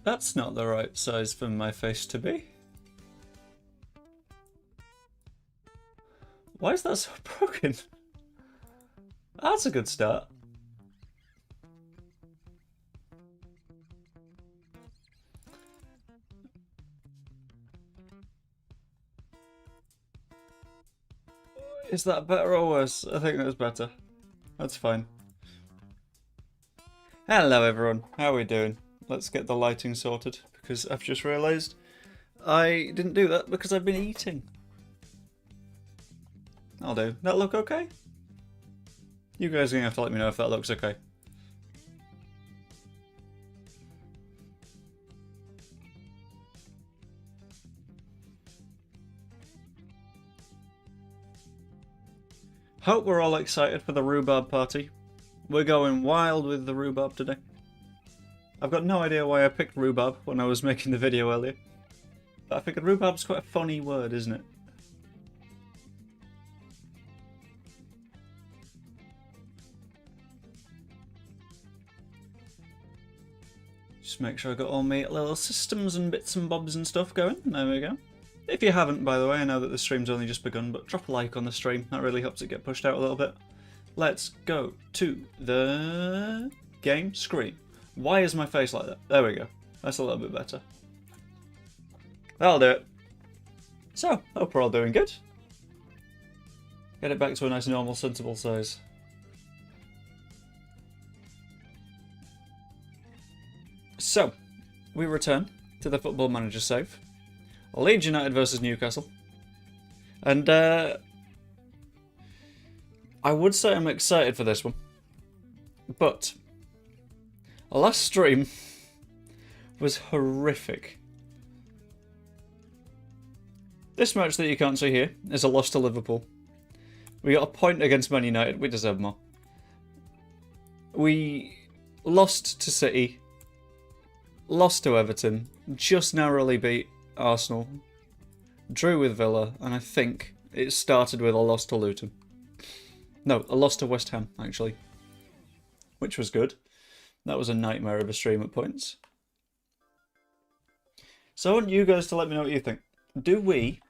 That's not the right size for my face to be. Why is that so broken? That's a good start. Is that better or worse? I think that's better. That's fine. Hello everyone, how are we doing? Let's get the lighting sorted, because I've just realised I didn't do that because I've been eating. I'll do. That look okay? You guys are going to have to let me know if that looks okay. Hope we're all excited for the rhubarb party. We're going wild with the rhubarb today. I've got no idea why I picked rhubarb when I was making the video earlier. But I figured rhubarb's quite a funny word, isn't it? Just make sure I got all my little systems and bits and bobs and stuff going. There we go. If you haven't, by the way, I know that the stream's only just begun, but drop a like on the stream. That really helps it get pushed out a little bit. Let's go to the game screen. Why is my face like that? There we go. That's a little bit better. That'll do it. So, hope we're all doing good. Get it back to a nice, normal, sensible size. So, we return to the Football Manager save. Leeds United versus Newcastle. And I would say I'm excited for this one. But last stream was horrific. This match that you can't see here is a loss to Liverpool. We got a point against Man United. We deserve more. We lost to City. Lost to Everton. Just narrowly beat Arsenal. Drew with Villa. And I think it started with a loss to Luton. No, a loss to West Ham, actually. Which was good. That was a nightmare of a stream at points. So I want you guys to let me know what you think. Do we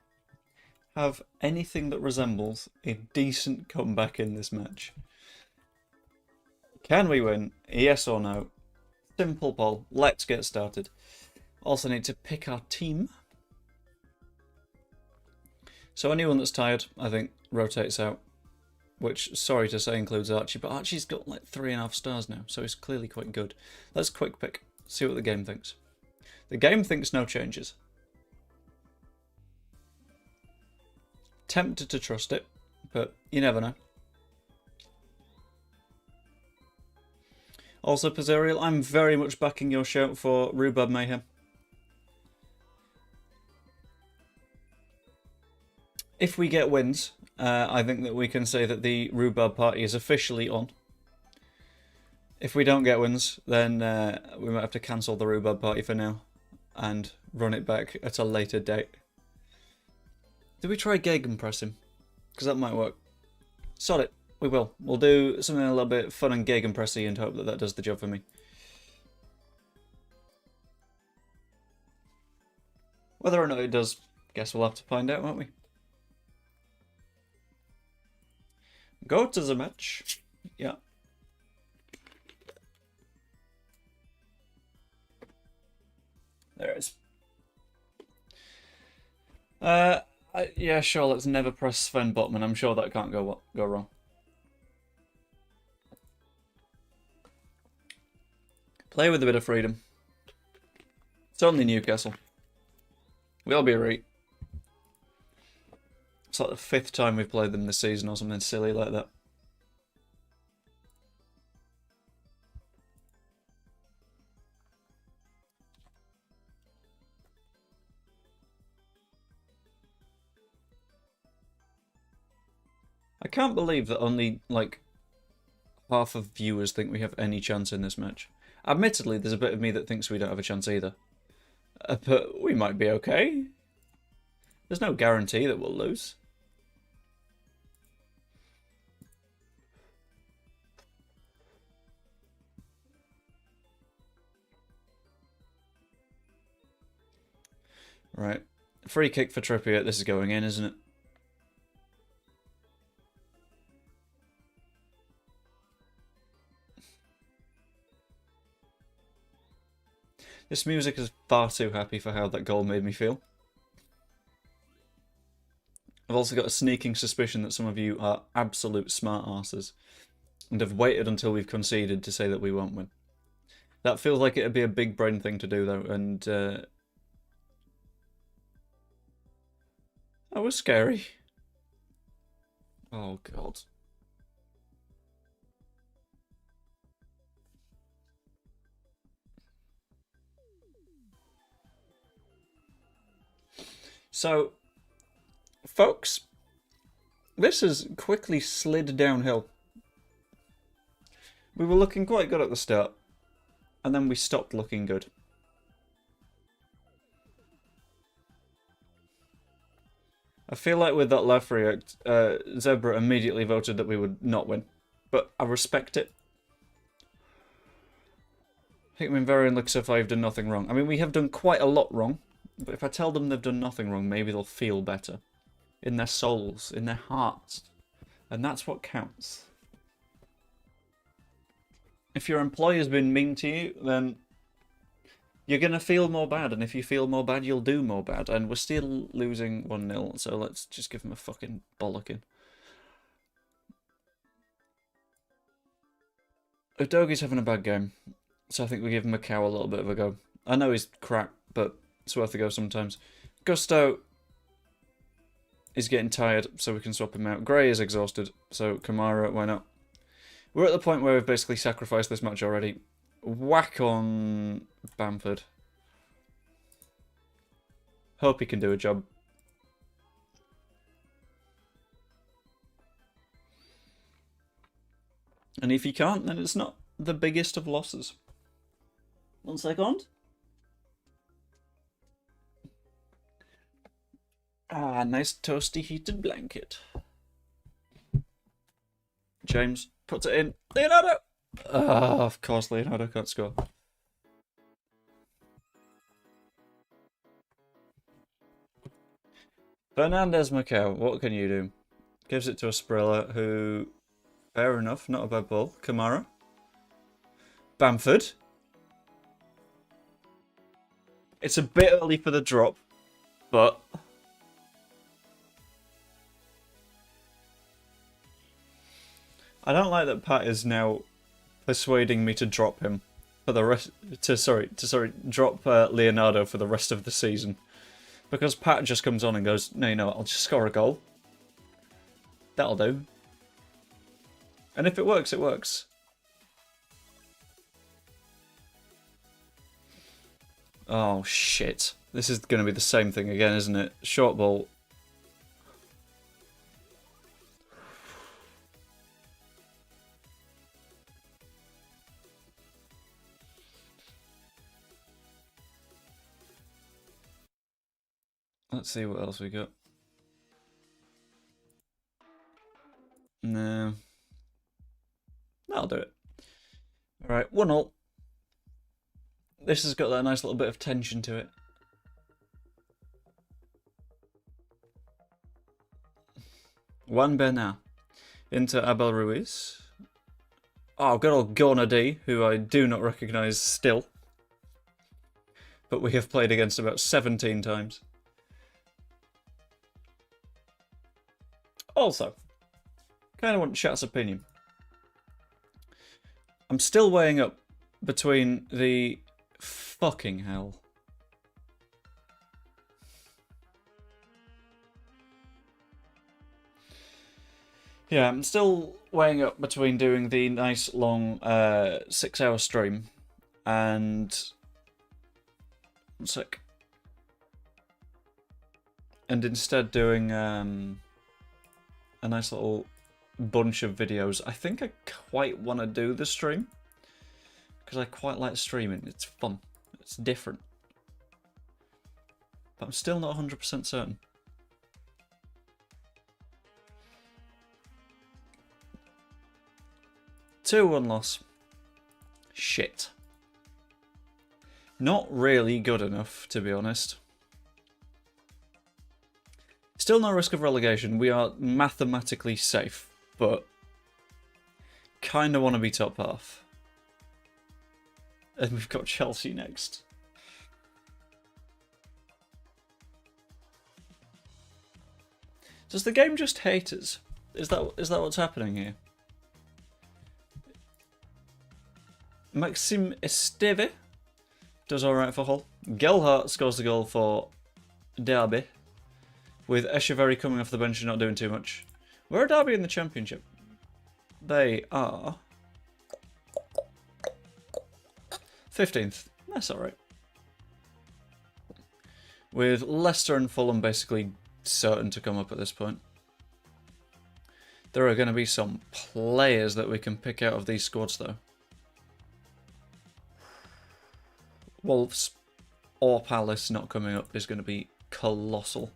have anything that resembles a decent comeback in this match? Can we win? Yes or no? Simple poll. Let's get started. Also need to pick our team. So anyone that's tired, I think, rotates out. Which, sorry to say, includes Archie, but Archie's got like 3.5 stars now, so he's clearly quite good. Let's quick pick. See what the game thinks. The game thinks no changes. Tempted to trust it, but you never know. Also, Pizzerial, I'm very much backing your shout for Rhubarb Mayhem. If we get wins, I think that we can say that the Rhubarb party is officially on. If we don't get wins, then we might have to cancel the Rhubarb party for now and run it back at a later date. Do we try Gegenpressing? Because that might work. Sod it. We will. We'll do something a little bit fun and Gegenpressy and hope that that does the job for me. Whether or not it does, guess we'll have to find out, won't we? Go to the match. Yeah. There it is. Yeah, sure, let's never press Sven Botman. I'm sure that can't go wrong. Play with a bit of freedom. It's only Newcastle. We'll be right. It's like the 5th time we've played them this season or something silly like that. I can't believe that only, like, half of viewers think we have any chance in this match. Admittedly, there's a bit of me that thinks we don't have a chance either. But we might be okay. There's no guarantee that we'll lose. Right. Free kick for Trippier. This is going in, isn't it? This music is far too happy for how that goal made me feel. I've also got a sneaking suspicion that some of you are absolute smart asses and have waited until we've conceded to say that we won't win. That feels like it'd be a big brain thing to do, though, and that was scary. Oh, God. So, folks, this has quickly slid downhill. We were looking quite good at the start, and then we stopped looking good. I feel like with that laugh react, Zebra immediately voted that we would not win, but I respect it. Hickman, Very, and Luxif, I've done nothing wrong. I mean, we have done quite a lot wrong, but if I tell them they've done nothing wrong, maybe they'll feel better. In their souls, in their hearts. And that's what counts. If your employer's been mean to you, then you're going to feel more bad. And if you feel more bad, you'll do more bad. And we're still losing 1-0, so let's just give them a fucking bollocking. Udogi's having a bad game, so I think we give Macau a little bit of a go. I know he's crap, but it's worth a go sometimes. Gusto is getting tired, so we can swap him out. Gray is exhausted, so Kamara, why not? We're at the point where we've basically sacrificed this match already. Whack on Bamford. Hope he can do a job. And if he can't, then it's not the biggest of losses. 1 second. Ah, nice toasty heated blanket. James puts it in. Leonardo! Ah, of course Leonardo can't score. Fernandez Macau, what can you do? Gives it to a Sprilla who... Fair enough, not a bad ball. Kamara. Bamford. It's a bit early for the drop, but... I don't like that Pat is now persuading me to drop him for the rest. Drop Leonardo for the rest of the season, because Pat just comes on and goes, "No, you know what? I'll just score a goal. That'll do." And if it works, it works. Oh shit! This is going to be the same thing again, isn't it? Short ball. Let's see what else we got. No. That'll do it. Alright, 1-0. This has got that nice little bit of tension to it. Juan Bernal into Abel Ruiz. Oh, good old Gorna D, who I do not recognise still. But we have played against about 17 times. Also, kind of want chat's opinion. I'm still weighing up between the... Fucking hell. Yeah, I'm still weighing up between doing the nice long 6-hour stream and... One sec. And instead doing a nice little bunch of videos. I think I quite want to do the stream, because I quite like streaming. It's fun. It's different. But I'm still not 100% certain. Two-1 loss. Shit. Not really good enough, to be honest. Still no risk of relegation. We are mathematically safe, but kind of want to be top half. And we've got Chelsea next. Does the game just hate us? Is that what's happening here? Maxime Esteve does alright for Hull. Gelhardt scores the goal for Derby, with Echeverry coming off the bench and not doing too much. Where are Derby in the Championship? They are 15th. That's alright. With Leicester and Fulham basically certain to come up at this point. There are going to be some players that we can pick out of these squads, though. Wolves or Palace not coming up is going to be colossal.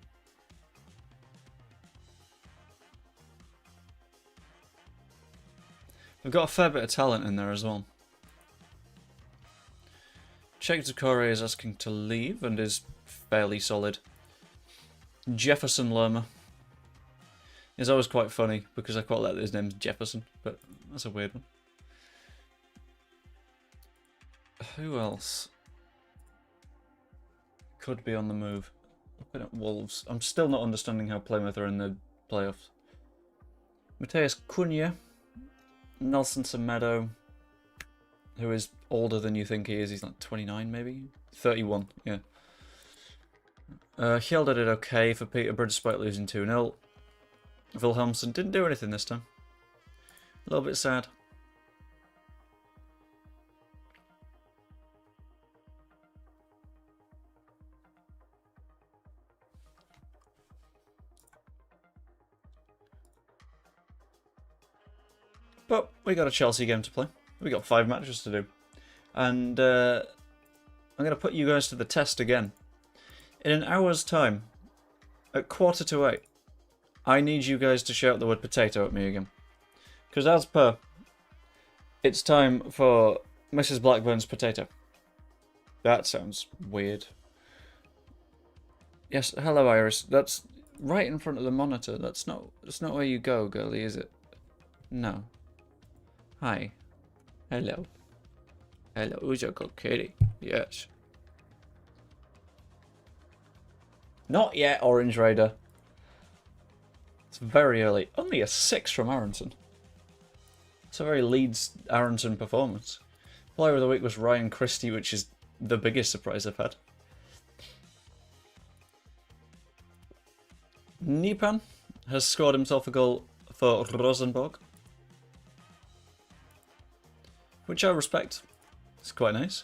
We've got a fair bit of talent in there as well. Czech Zakore is asking to leave and is fairly solid. Jefferson Lerma is always quite funny because I quite like that his name's Jefferson, but that's a weird one. Who else could be on the move? Looking at Wolves. I'm still not understanding how Plymouth are in the playoffs. Mateus Cunha, Nelson Semedo, who is older than you think he is. He's like 29 maybe? 31, yeah. Hjelde did okay for Peterborough despite losing 2-0. Wilhelmsen didn't do anything this time. A little bit sad. But we got a Chelsea game to play. We got 5 matches to do. And I'm going to put you guys to the test again. In an hour's time, at 7:45, I need you guys to shout the word potato at me again. Because as per, it's time for Mrs. Blackburn's potato. That sounds weird. Yes, hello Iris. That's right in front of the monitor. That's not where you go, girlie, is it? No. Hi. Hello. Hello, who's your good kitty? Yes. Not yet, Orange Raider. It's very early. Only a 6 from Aronson. It's a very Leeds Aronson performance. Player of the week was Ryan Christie, which is the biggest surprise I've had. Nipan has scored himself a goal for Rosenborg, which I respect. It's quite nice.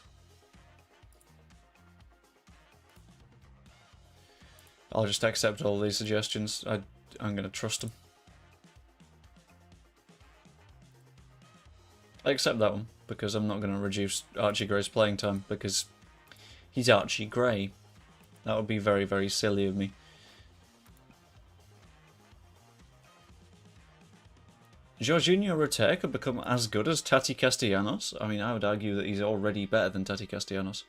I'll just accept all these suggestions. I'm going to trust them. I accept that one, because I'm not going to reduce Archie Gray's playing time, because he's Archie Gray. That would be very, very silly of me. Jorginho Rotter could become as good as Tati Castellanos. I mean, I would argue that he's already better than Tati Castellanos.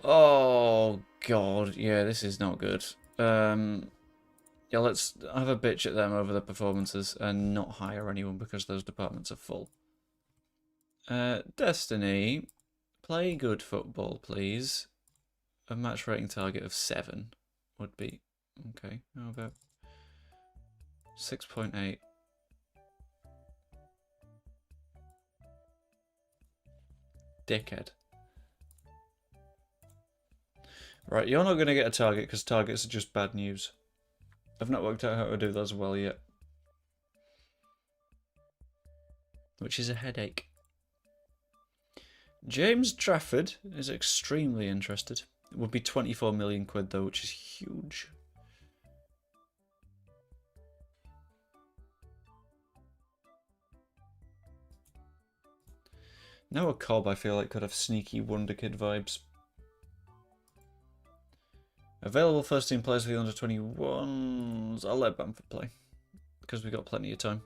Oh, God. Yeah, this is not good. Yeah, let's have a bitch at them over the performances and not hire anyone because those departments are full. Destiny, play good football, please. A match rating target of 7 would be... Okay, how about 6.8? Dickhead. Right, you're not going to get a target because targets are just bad news. I've not worked out how to do those well yet. Which is a headache. James Trafford is extremely interested. It would be 24 million quid though, which is huge. Noah Cobb, I feel like, could have sneaky Wonder Kid vibes. Available first team players for the under 21s. I'll let Bamford play because we've got plenty of time.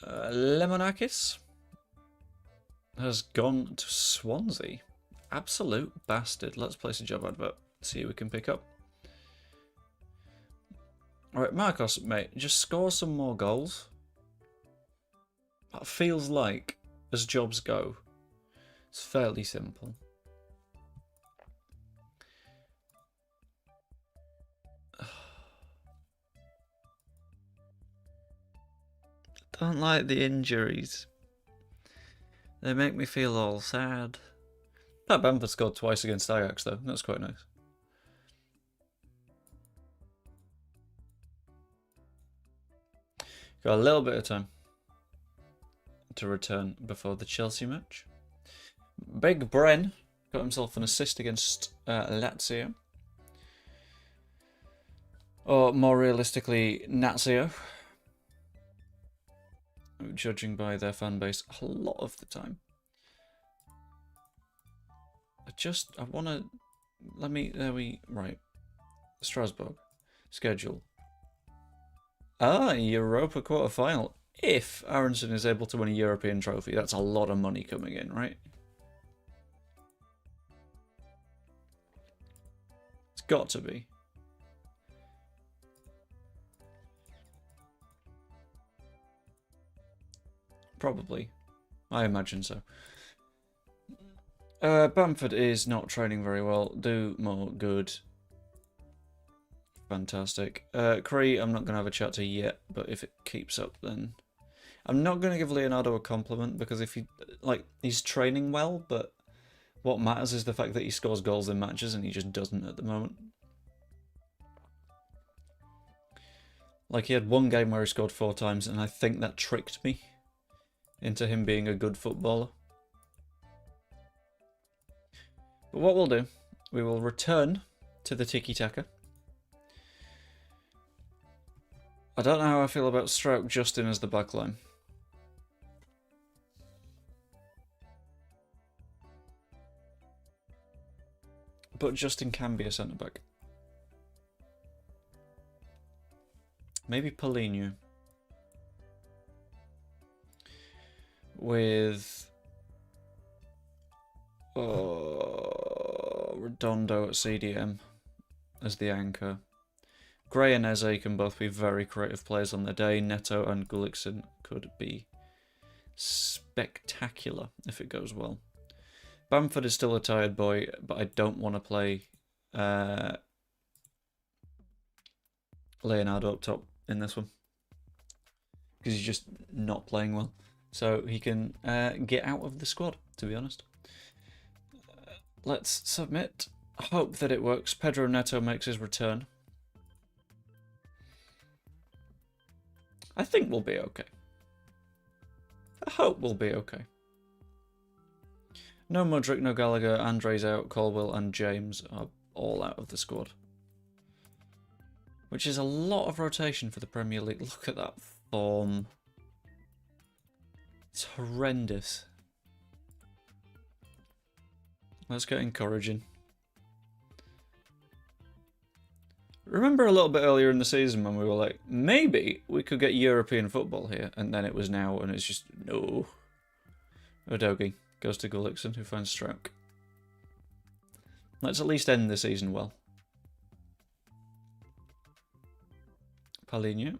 Lemonakis has gone to Swansea. Absolute bastard. Let's place a job advert. See who we can pick up. Alright, Marcos, mate, just score some more goals. That feels like, as jobs go, it's fairly simple. I don't like the injuries. They make me feel all sad. Pat Bamford scored twice against Ajax, though. That's quite nice. Got a little bit of time to return before the Chelsea match. Big Bren got himself an assist against Lazio. Or more realistically, Nazio. Judging by their fan base a lot of the time. I want to... Right. Strasbourg. Schedule. Europa quarter-final. If Aronson is able to win a European trophy, that's a lot of money coming in, right? It's got to be. Probably. I imagine so. Bamford is not training very well. Do more good. Fantastic. Cree, I'm not going to have a chat to yet, but if it keeps up, then... I'm not going to give Leonardo a compliment, because if he... he's training well, but what matters is the fact that he scores goals in matches, and he just doesn't at the moment. Like, he had one game where he scored 4 times, and I think that tricked me into him being a good footballer. But what we'll do, we will return to the tiki-taka. I don't know how I feel about Strouk Justin as the backline. But Justin can be a centre-back. Maybe Paulinho. With... Redondo at CDM as the anchor. Gray and Eze can both be very creative players on their day. Neto and Gullikson could be spectacular if it goes well. Bamford is still a tired boy, but I don't want to play Leonardo up top in this one, because he's just not playing well. So he can get out of the squad, to be honest. Let's submit. Hope that it works. Pedro Neto makes his return. I think we'll be okay. I hope we'll be okay. No Mudryk, no Gallagher, Andre's out, Colwell and James are all out of the squad. Which is a lot of rotation for the Premier League. Look at that form. It's horrendous. Let's get encouraging. Remember a little bit earlier in the season when we were like, maybe we could get European football here, and then it was now, and it's just, no. Udogie goes to Gullikson, who finds Strouk. Let's at least end the season well. Paulinho.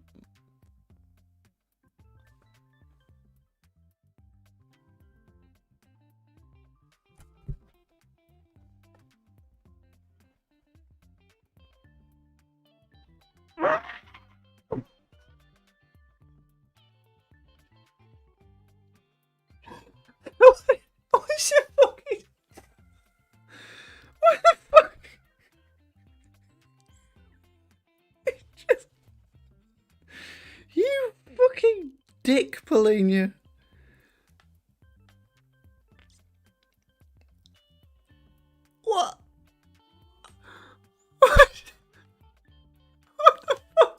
What's your fucking... What the fuck? Just... You fucking dick, Paulinho. What? What? What the fuck?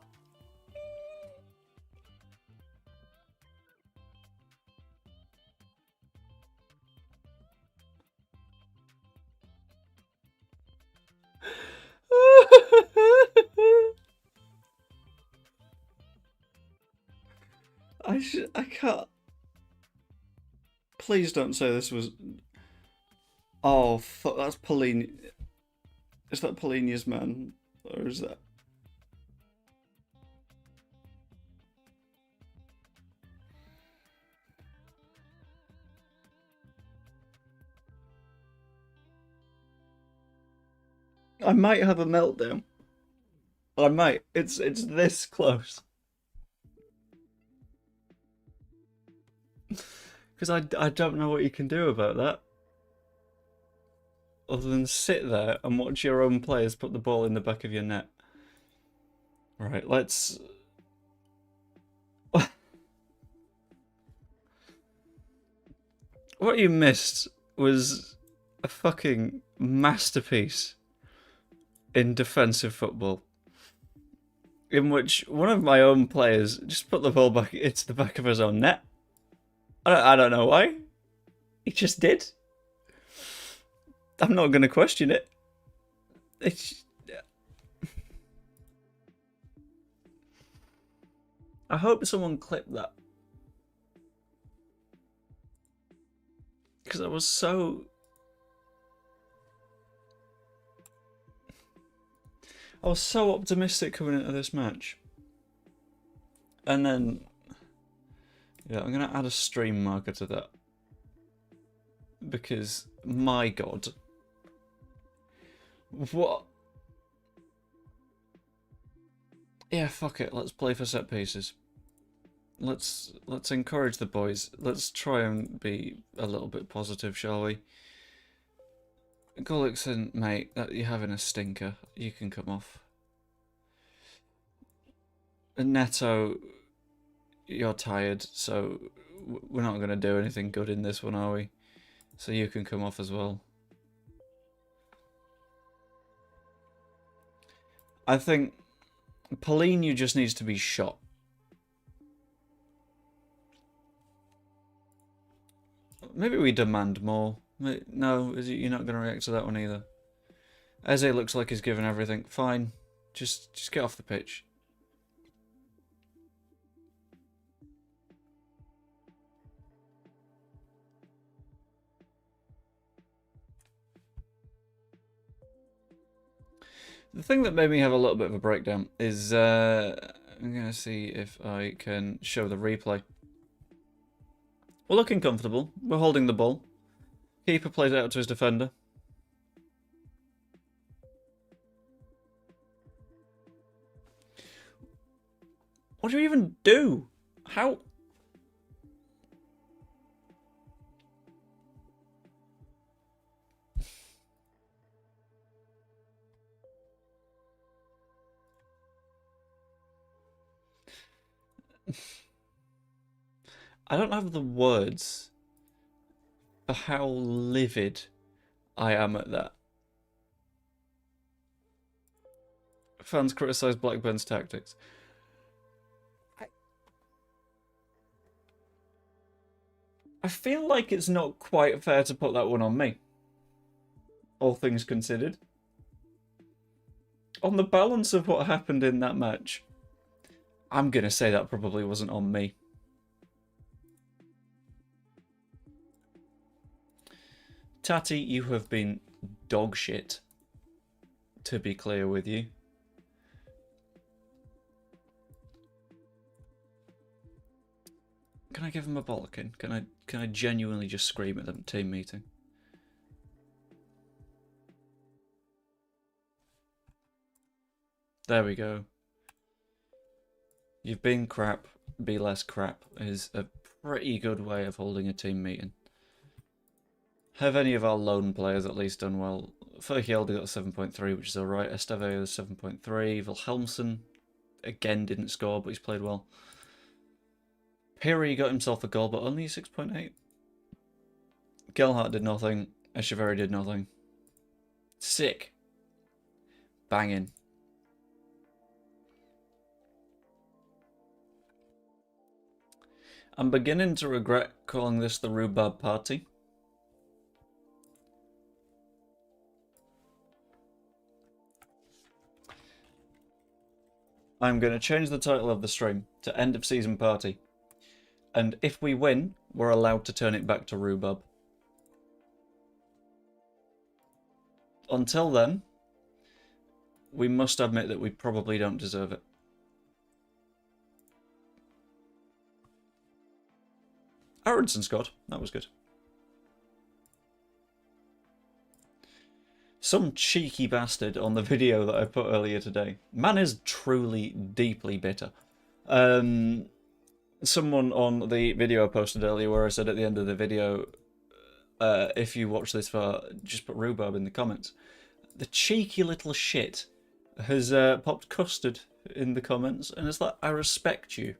I can't. Please don't say this was. Oh fuck! That's Paulinho. Is that Paulinho's man, or is that? I might have a meltdown. I might. It's this close. Because I don't know what you can do about that. Other than sit there and watch your own players put the ball in the back of your net. Right, let's... What you missed was a fucking masterpiece in defensive football. In which one of my own players just put the ball back into the back of his own net. I don't know why. He just did. I'm not going to question it. It's... I hope someone clipped that. Because I was so... optimistic coming into this match. And then... Yeah, I'm going to add a stream marker to that. Because, my god. What? Yeah, fuck it. Let's play for set pieces. Let's encourage the boys. Let's try and be a little bit positive, shall we? Gullickson, mate, you're having a stinker. You can come off. And Neto, you're tired, so we're not going to do anything good in this one, are we? So you can come off as well. I think Paulinho just needs to be shot. Maybe we demand more. No, you're not going to react to that one either. Eze looks like he's given everything. Fine. Just get off the pitch. The thing that made me have a little bit of a breakdown is I'm going to see if I can show the replay. We're looking comfortable. We're holding the ball. Keeper plays it out to his defender. What do you even do? How? I don't have the words for how livid I am at that. Fans criticise Blackburn's tactics. I feel like it's not quite fair to put that one on me. All things considered. On the balance of what happened in that match, I'm going to say that probably wasn't on me. Tati, you have been dog shit, to be clear with you. Can I give him a bollocking? Can I genuinely just scream at them team meeting? There we go. You've been crap, be less crap is a pretty good way of holding a team meeting. Have any of our lone players at least done well? Furkielde got a 7.3, which is alright. Esteve is 7.3. Wilhelmsen, again, didn't score, but he's played well. Piri got himself a goal, but only 6.8. Gelhardt did nothing. Echeverry did nothing. Sick. Banging. I'm beginning to regret calling this the Rhubarb Party. I'm going to change the title of the stream to End of Season Party. And if we win, we're allowed to turn it back to Rhubarb. Until then, we must admit that we probably don't deserve it. Aronson scored. That was good. Some cheeky bastard on the video that I put earlier today. Man is truly deeply bitter. Someone on the video I posted earlier where I said at the end of the video, if you watch this far, just put rhubarb in the comments. The cheeky little shit has popped custard in the comments, and it's like, I respect you.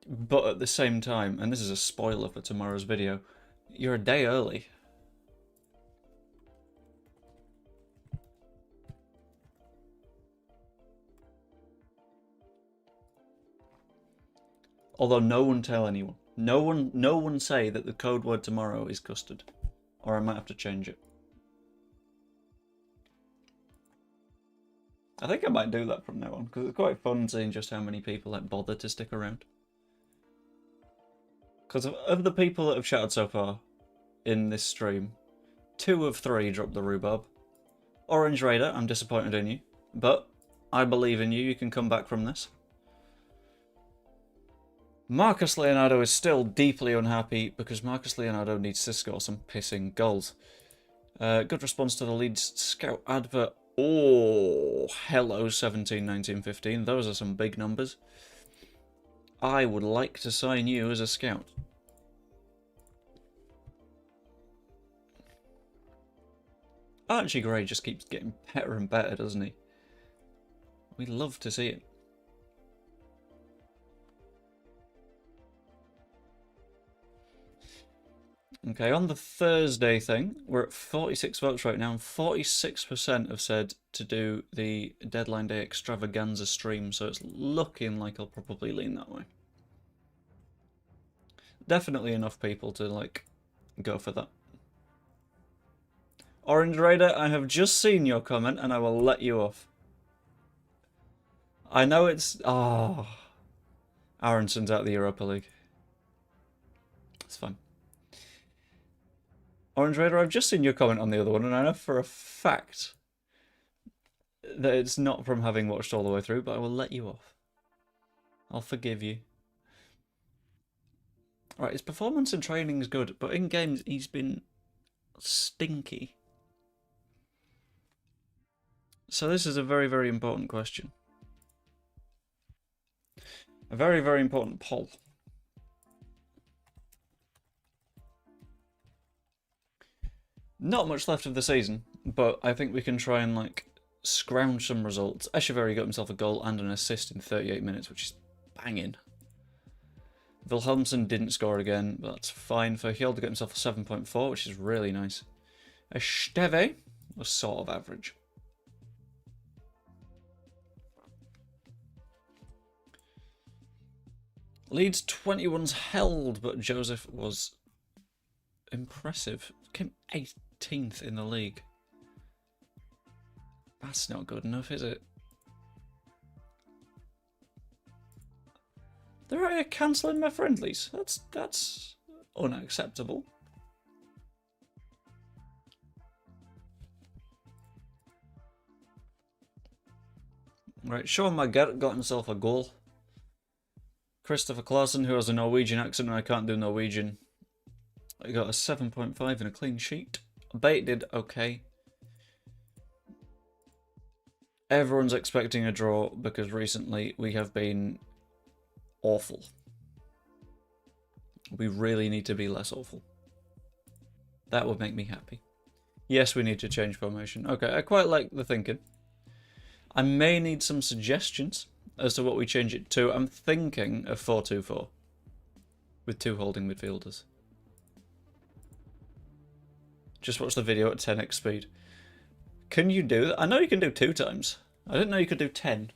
But at the same time, and this is a spoiler for tomorrow's video, you're a day early. Although no one tell anyone. No one say that the code word tomorrow is custard. Or I might have to change it. I think I might do that from now on, because it's quite fun seeing just how many people like bother to stick around. Because of the people that have chatted so far in this stream, 2 of 3 dropped the rhubarb. Orange Raider, I'm disappointed in you, but I believe in you, you can come back from this. Marcus Leonardo is still deeply unhappy because Marcus Leonardo needs to score some pissing goals. Good response to the Leeds Scout advert. Oh, hello 17, 19, 15. Those are some big numbers. I would like to sign you as a scout. Archie Gray just keeps getting better and better, doesn't he? We love to see it. Okay, on the Thursday thing, we're at 46 votes right now, and 46% have said to do the Deadline Day Extravaganza stream, so it's looking like I'll probably lean that way. Definitely enough people to, like, go for that. Orange Raider, I have just seen your comment, and I will let you off. I know it's... Oh, Aronson's out of the Europa League. It's fine. Orange Raider, I've just seen your comment on the other one, and I know for a fact that it's not from having watched all the way through, but I will let you off. I'll forgive you. Right, his performance in training is good, but in games he's been stinky. So this is a very, very important question. A very, very important poll. Not much left of the season, but I think we can try and, like, scrounge some results. Echeverry got himself a goal and an assist in 38 minutes, which is banging. Wilhelmsen didn't score again, but that's fine. For Hjelde got himself a 7.4, which is really nice. Esteve was sort of average. Leeds 21's held, but Joseph was impressive. Came 18th in the league. That's not good enough, is it? They're out here cancelling my friendlies. That's unacceptable. Right, Sean McGarrett got himself a goal. Christopher Clausen, who has a Norwegian accent and I can't do Norwegian, I got a 7.5 and a clean sheet. Bait did okay. Everyone's expecting a draw because recently we have been awful. We really need to be less awful. That would make me happy. Yes, we need to change formation. Okay, I quite like the thinking. I may need some suggestions as to what we change it to. I'm thinking of 4-2-4 with 2 holding midfielders. Just watch the video at 10x speed. Can you do that? I know you can do 2 times. I didn't know you could do 10.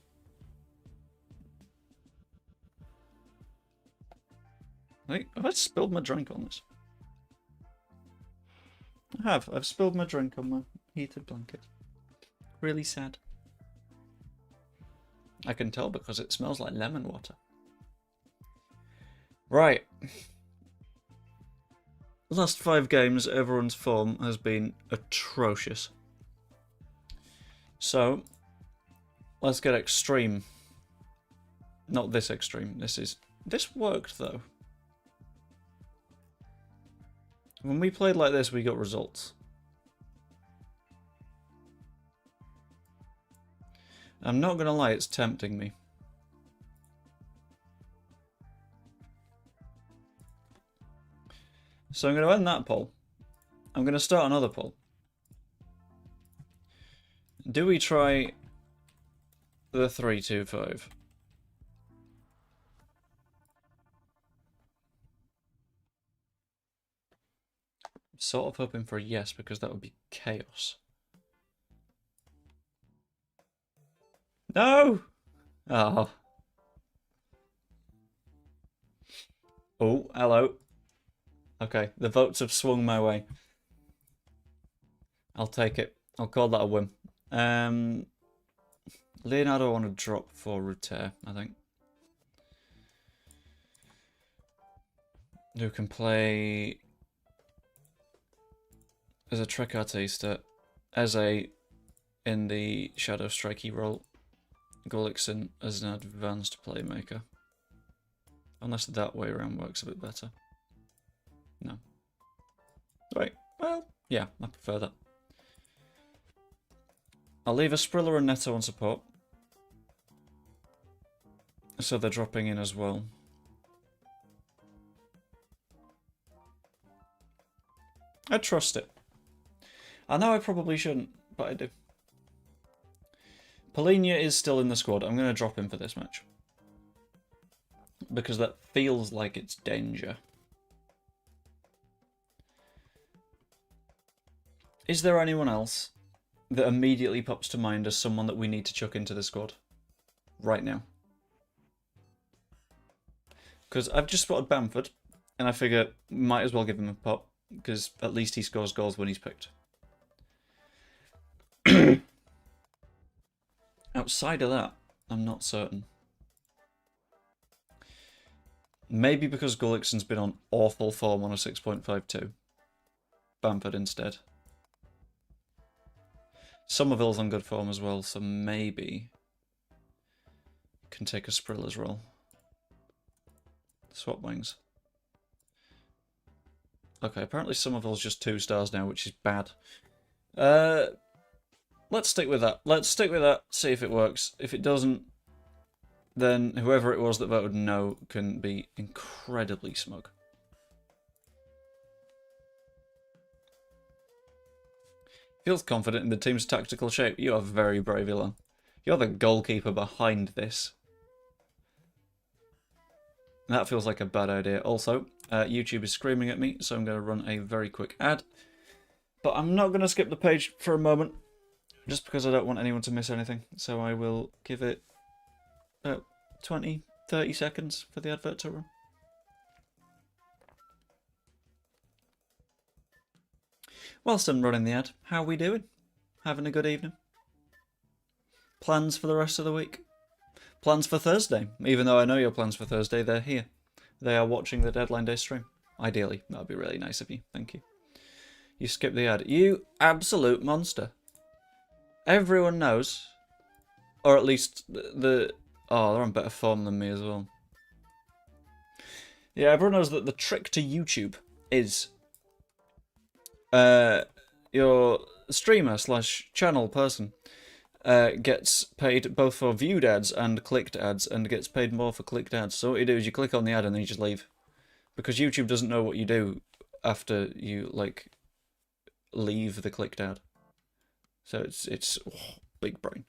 Wait, have I spilled my drink on this? I have. I've spilled my drink on my heated blanket. Really sad. I can tell because it smells like lemon water. Right. Last 5 games, everyone's form has been atrocious. So, let's get extreme. Not this extreme. This worked though. When we played like this, we got results. I'm not gonna lie, it's tempting me. So I'm gonna end that poll. I'm gonna start another poll. Do we try the 3-2-5? Sort of hoping for a yes, because that would be chaos. No! Oh. Oh, hello. Okay, the votes have swung my way. I'll take it. I'll call that a win. Leonardo I want to drop for Ruter, I think. Who can play as a trequartista, Eze in the shadow strikey role, Gullikson as an advanced playmaker. Unless that way around works a bit better. No. Right, well, yeah, I prefer that. I'll leave a Sprilla and Neto on support. So they're dropping in as well. I trust it. I know I probably shouldn't, but I do. Polinia is still in the squad. I'm going to drop him for this match. Because that feels like it's danger. Is there anyone else that immediately pops to mind as someone that we need to chuck into the squad right now? Because I've just spotted Bamford, and I figure might as well give him a pop, because at least he scores goals when he's picked. Outside of that, I'm not certain. Maybe because Gullickson's been on awful form on a 6.52. Bamford instead. Somerville's on good form as well, so maybe can take a Sprilla's role. Swap wings. Okay, apparently Somerville's just 2 stars now, which is bad. Let's stick with that. Let's stick with that, see if it works. If it doesn't, then whoever it was that voted no can be incredibly smug. Feels confident in the team's tactical shape. You are very brave, Ilan. You're the goalkeeper behind this. That feels like a bad idea. Also, YouTube is screaming at me, so I'm going to run a very quick ad. But I'm not going to skip the page for a moment, just because I don't want anyone to miss anything. So I will give it 20, 30 seconds for the advert to run. Whilst I'm running the ad, how are we doing? Having a good evening? Plans for the rest of the week? Plans for Thursday? Even though I know your plans for Thursday, they're here. They are watching the Deadline Day stream. Ideally, that would be really nice of you. Thank you. You skipped the ad. You absolute monster. Everyone knows, or at least the oh, they're on better form than me as well. Yeah, everyone knows that the trick to YouTube is your streamer / channel person gets paid both for viewed ads and clicked ads, and gets paid more for clicked ads. So what you do is you click on the ad and then you just leave, because YouTube doesn't know what you do after you like leave the clicked ad. So it's big brain.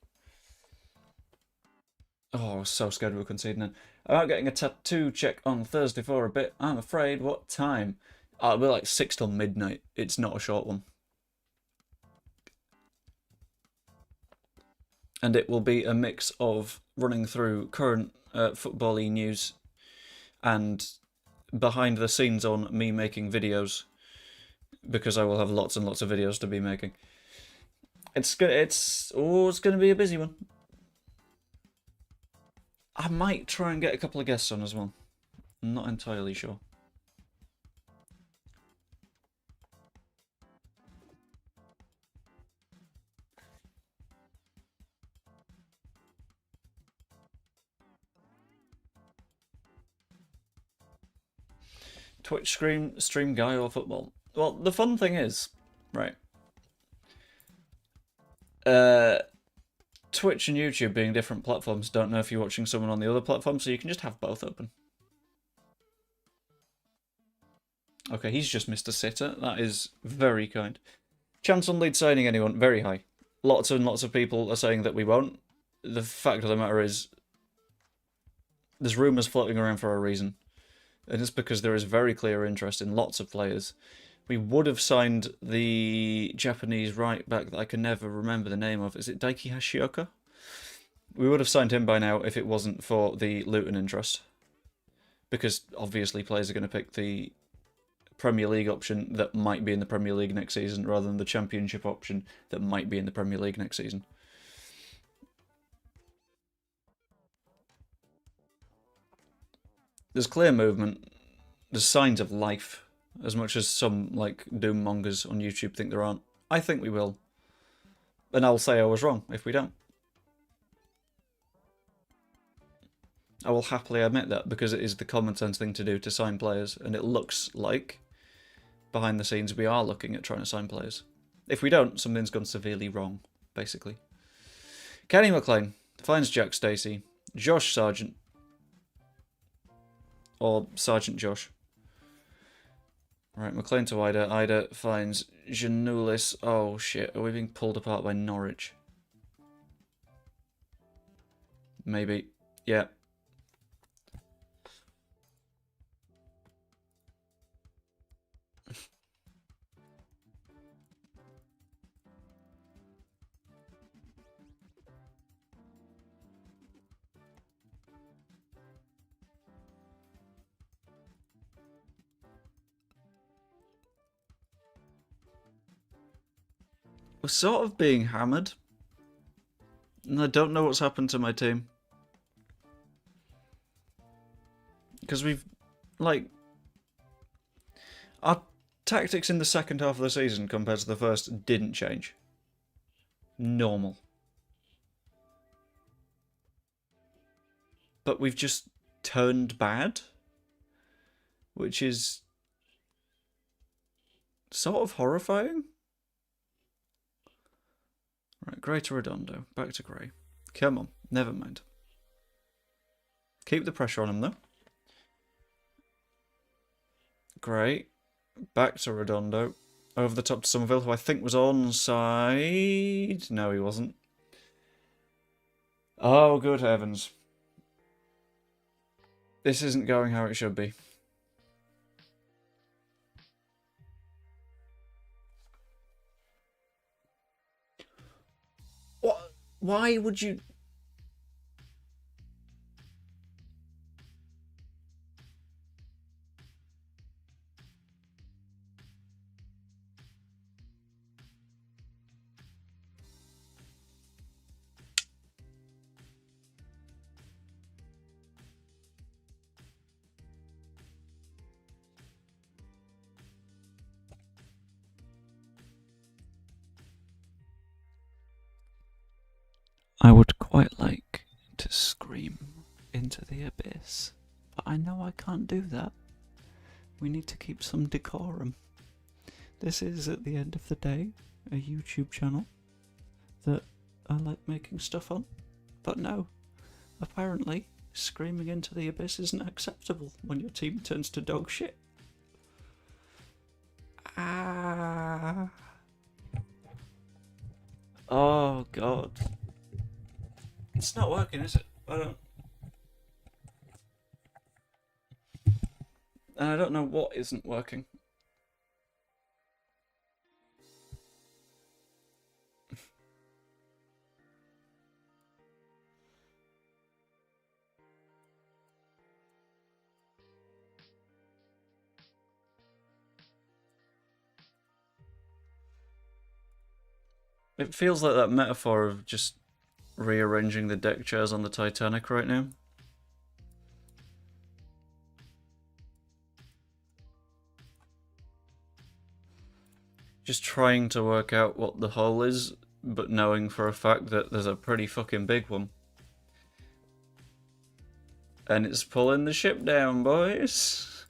Oh, I was so scared we were conceding it. About getting a tattoo check on Thursday for a bit. I'm afraid. What time? It'll be like 6 till midnight. It's not a short one. And it will be a mix of running through current football-y news and behind the scenes on me making videos, because I will have lots and lots of videos to be making. It's going to be a busy one. I might try and get a couple of guests on as well. I'm not entirely sure. Twitch stream guy or football? Well, the fun thing is, right, Twitch and YouTube being different platforms, don't know if you're watching someone on the other platform, so you can just have both open. Okay, he's just Mr. Sitter. That is very kind. Chance on Leeds signing anyone? Very high. Lots and lots of people are saying that we won't. The fact of the matter is, there's rumours floating around for a reason. And it's because there is very clear interest in lots of players. We would have signed the Japanese right back that I can never remember the name of. Is it Daiki Hashioka? We would have signed him by now if it wasn't for the Luton interest. Because obviously players are going to pick the Premier League option that might be in the Premier League next season rather than the Championship option that might be in the Premier League next season. There's clear movement. There's signs of life. As much as some, like, doom mongers on YouTube think there aren't. I think we will. And I'll say I was wrong if we don't. I will happily admit that because it is the common sense thing to do to sign players, and it looks like, behind the scenes, we are looking at trying to sign players. If we don't, something's gone severely wrong, basically. Kenny McLean finds Jack Stacey, Josh Sargent, or Sergeant Josh. Right, McLean to Ida. Ida finds Janulis. Oh shit, are we being pulled apart by Norwich? Maybe. Yeah. We're sort of being hammered. And I don't know what's happened to my team. Because we've, like... Our tactics in the second half of the season compared to the first didn't change. Normal. But we've just turned bad. Which is... sort of horrifying. Right, Grey to Redondo. Back to Grey. Come on, never mind. Keep the pressure on him, though. Grey. Back to Redondo. Over the top to Somerville, who I think was onside. No, he wasn't. Oh, good heavens. This isn't going how it should be. What? Why would you... I would quite like to scream into the abyss, but I know I can't do that. We need to keep some decorum. This is, at the end of the day, a YouTube channel that I like making stuff on. But no, apparently, screaming into the abyss isn't acceptable when your team turns to dog shit. Ah. Oh, God. It's not working, is it? And I don't know what isn't working. It feels like that metaphor of just rearranging the deck chairs on the Titanic right now. Just trying to work out what the hole is, but knowing for a fact that there's a pretty fucking big one. And it's pulling the ship down, boys.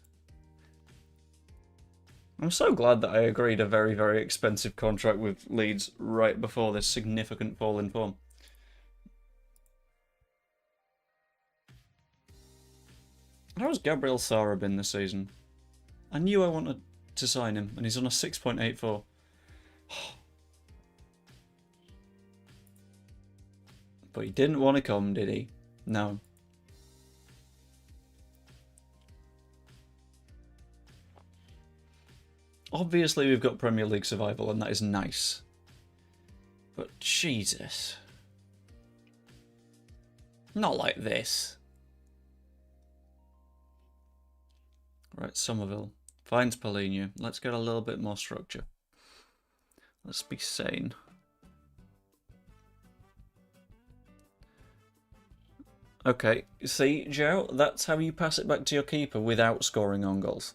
I'm so glad that I agreed a very, very expensive contract with Leeds right before this significant fall in form. How's Gabriel Sara been this season? I knew I wanted to sign him, and he's on a 6.84. But he didn't want to come, did he? No. Obviously we've got Premier League survival, and that is nice. But Jesus. Not like this. Right, Somerville. Finds Paulinho. Let's get a little bit more structure. Let's be sane. Okay, see, Joe? That's how you pass it back to your keeper without scoring on goals.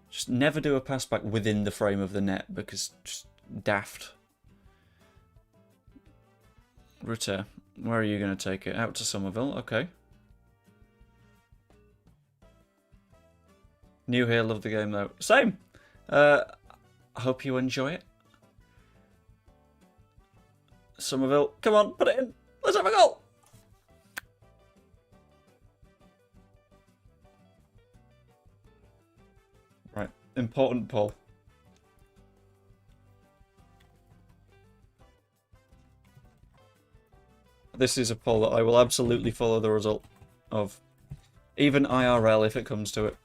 Just never do a pass back within the frame of the net, because just daft. Rutter, where are you going to take it? Out to Somerville, okay. New here, love the game though. Same! I hope you enjoy it. Somerville, come on, put it in. Let's have a goal! Right, important poll. This is a poll that I will absolutely follow the result of. Even IRL if it comes to it.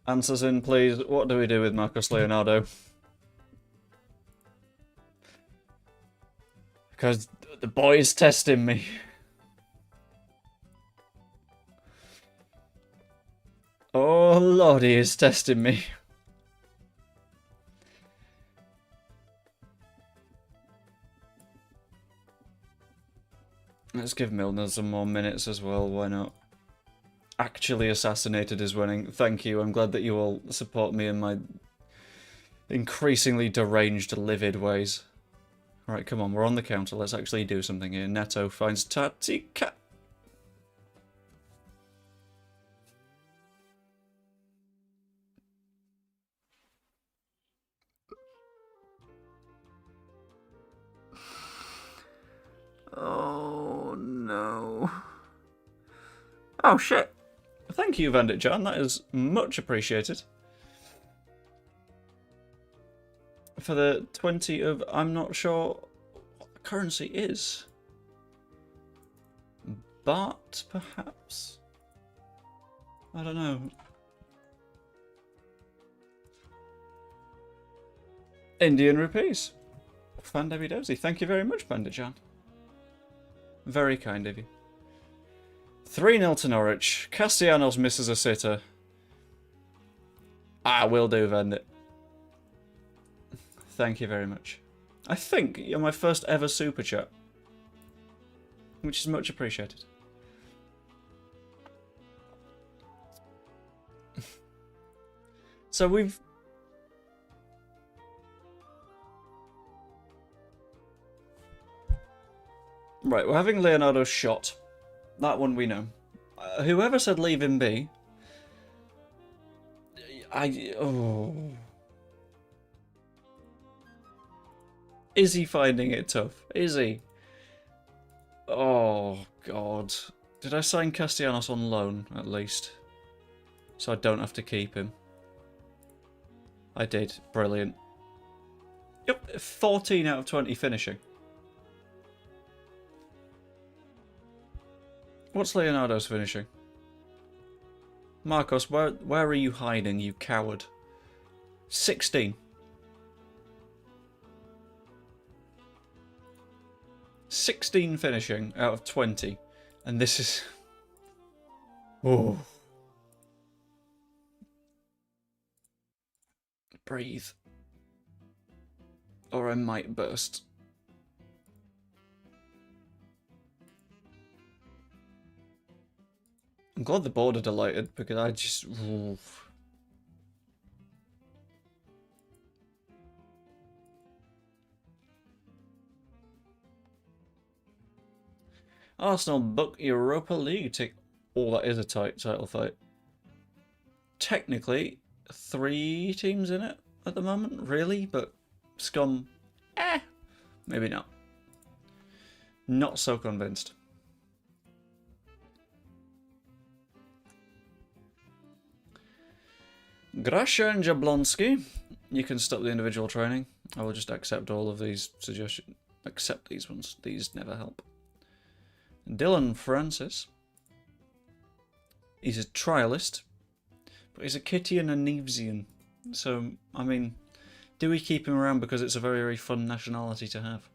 Answers in, please. What do we do with Marcos Leonardo? Because the boy is testing me. Oh Lord, he is testing me. Let's give Milner some more minutes as well, why not? Actually assassinated is winning. Thank you, I'm glad that you all support me in my increasingly deranged, livid ways. Alright, come on, we're on the counter, let's actually do something here. Neto finds Tatica. Oh no. Oh shit. Thank you, Vandit John. That is much appreciated. For the 20 of... I'm not sure what the currency is. Baht, perhaps? I don't know. Indian rupees. Fandaby Dozy. Thank you very much, Bandit John. Very kind of you. 3-0 to Norwich. Castellanos misses a sitter. I will do, Vendit. Thank you very much. I think you're my first ever super chat, which is much appreciated. So we've... Right, we're having Leonardo shot. That one we know. Whoever said leave him be... Oh... Is he finding it tough? Is he? Oh, God. Did I sign Castellanos on loan, at least? So I don't have to keep him. I did. Brilliant. Yep, 14 out of 20 finishing. What's Leonardo's finishing? Marcos, where are you hiding, you coward? 16. 16 finishing out of 20. And this is... Oh. Breathe. Or I might burst. I'm glad the board are delighted, because I just... Oof. Arsenal book Europa League. Oh, that is a tight title fight. Technically, 3 teams in it at the moment, really, but Scum, maybe not. Not so convinced. Grasha and Jablonski. You can stop the individual training. I will just accept all of these suggestions. Accept these ones. These never help. Dylan Francis. He's a trialist, but he's a Kitty and a Nevesian. So, I mean, do we keep him around because it's a very, very fun nationality to have?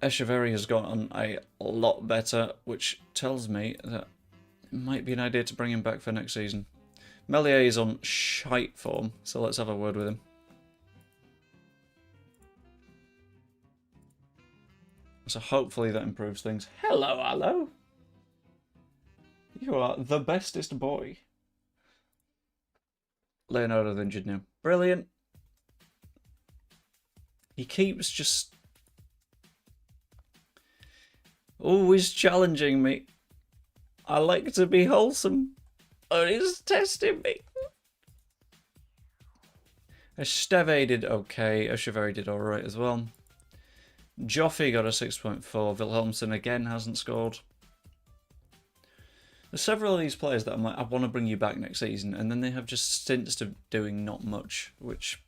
Echeverry has gotten a lot better, which tells me that it might be an idea to bring him back for next season. Melier is on shite form, so let's have a word with him. So hopefully that improves things. Hello, hello. You are the bestest boy. Leonardo's injured now. Brilliant. He keeps just always challenging me. I like to be wholesome. And he's testing me. Esteve did okay. Echeverry did alright as well. Joffe got a 6.4. Wilhelmsen again hasn't scored. There's several of these players that I'm like, I want to bring you back next season, and then they have just stints of doing not much, which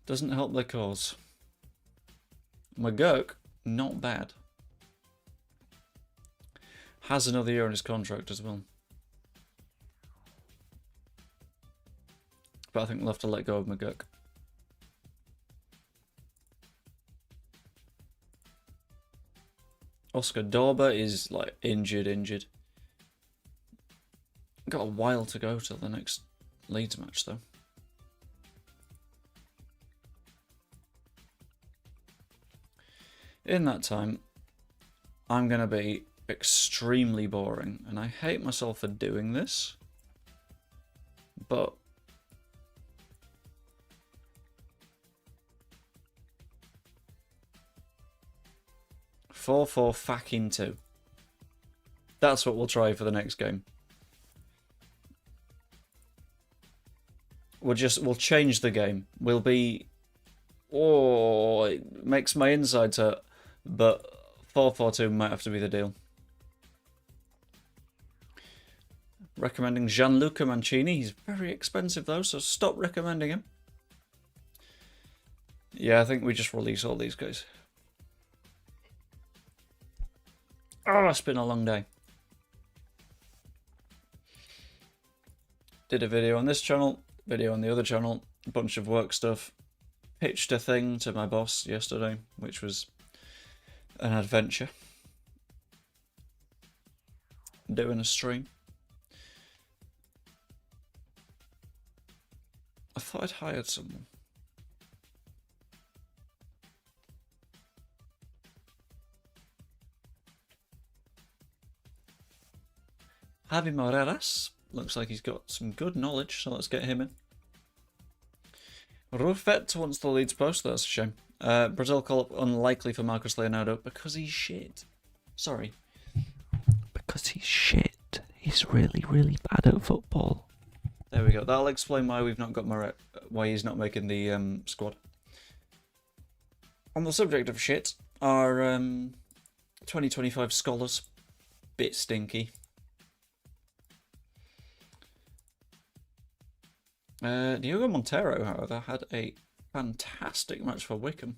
doesn't help their cause. McGurk, not bad. Has another year on his contract as well. But I think we'll have to let go of McGurk. Oscar Dorber is like injured. Got a while to go till the next Leeds match though. In that time, I'm going to be extremely boring, and I hate myself for doing this, but four fucking 2. That's what we'll try for the next game. We'll change the game. We'll be, oh, it makes my insides hurt, but 4-4-2 might have to be the deal. Recommending Gianluca Mancini. He's very expensive though, so stop recommending him. Yeah, I think we just release all these guys. Oh, it's been a long day. Did a video on this channel, video on the other channel, a bunch of work stuff. Pitched a thing to my boss yesterday, which was an adventure. Doing a stream. I thought I'd hired someone. Javi Moreras. Looks like he's got some good knowledge, so let's get him in. Rufet wants the Leeds post, that's a shame. Brazil call-up unlikely for Marcos Leonardo because he's shit. Sorry. Because he's shit. He's really, really bad at football. There we go. That'll explain why we've not got why he's not making the squad. On the subject of shit, our 2025 scholars, bit stinky. Diogo Montero, however, had a fantastic match for Wickham.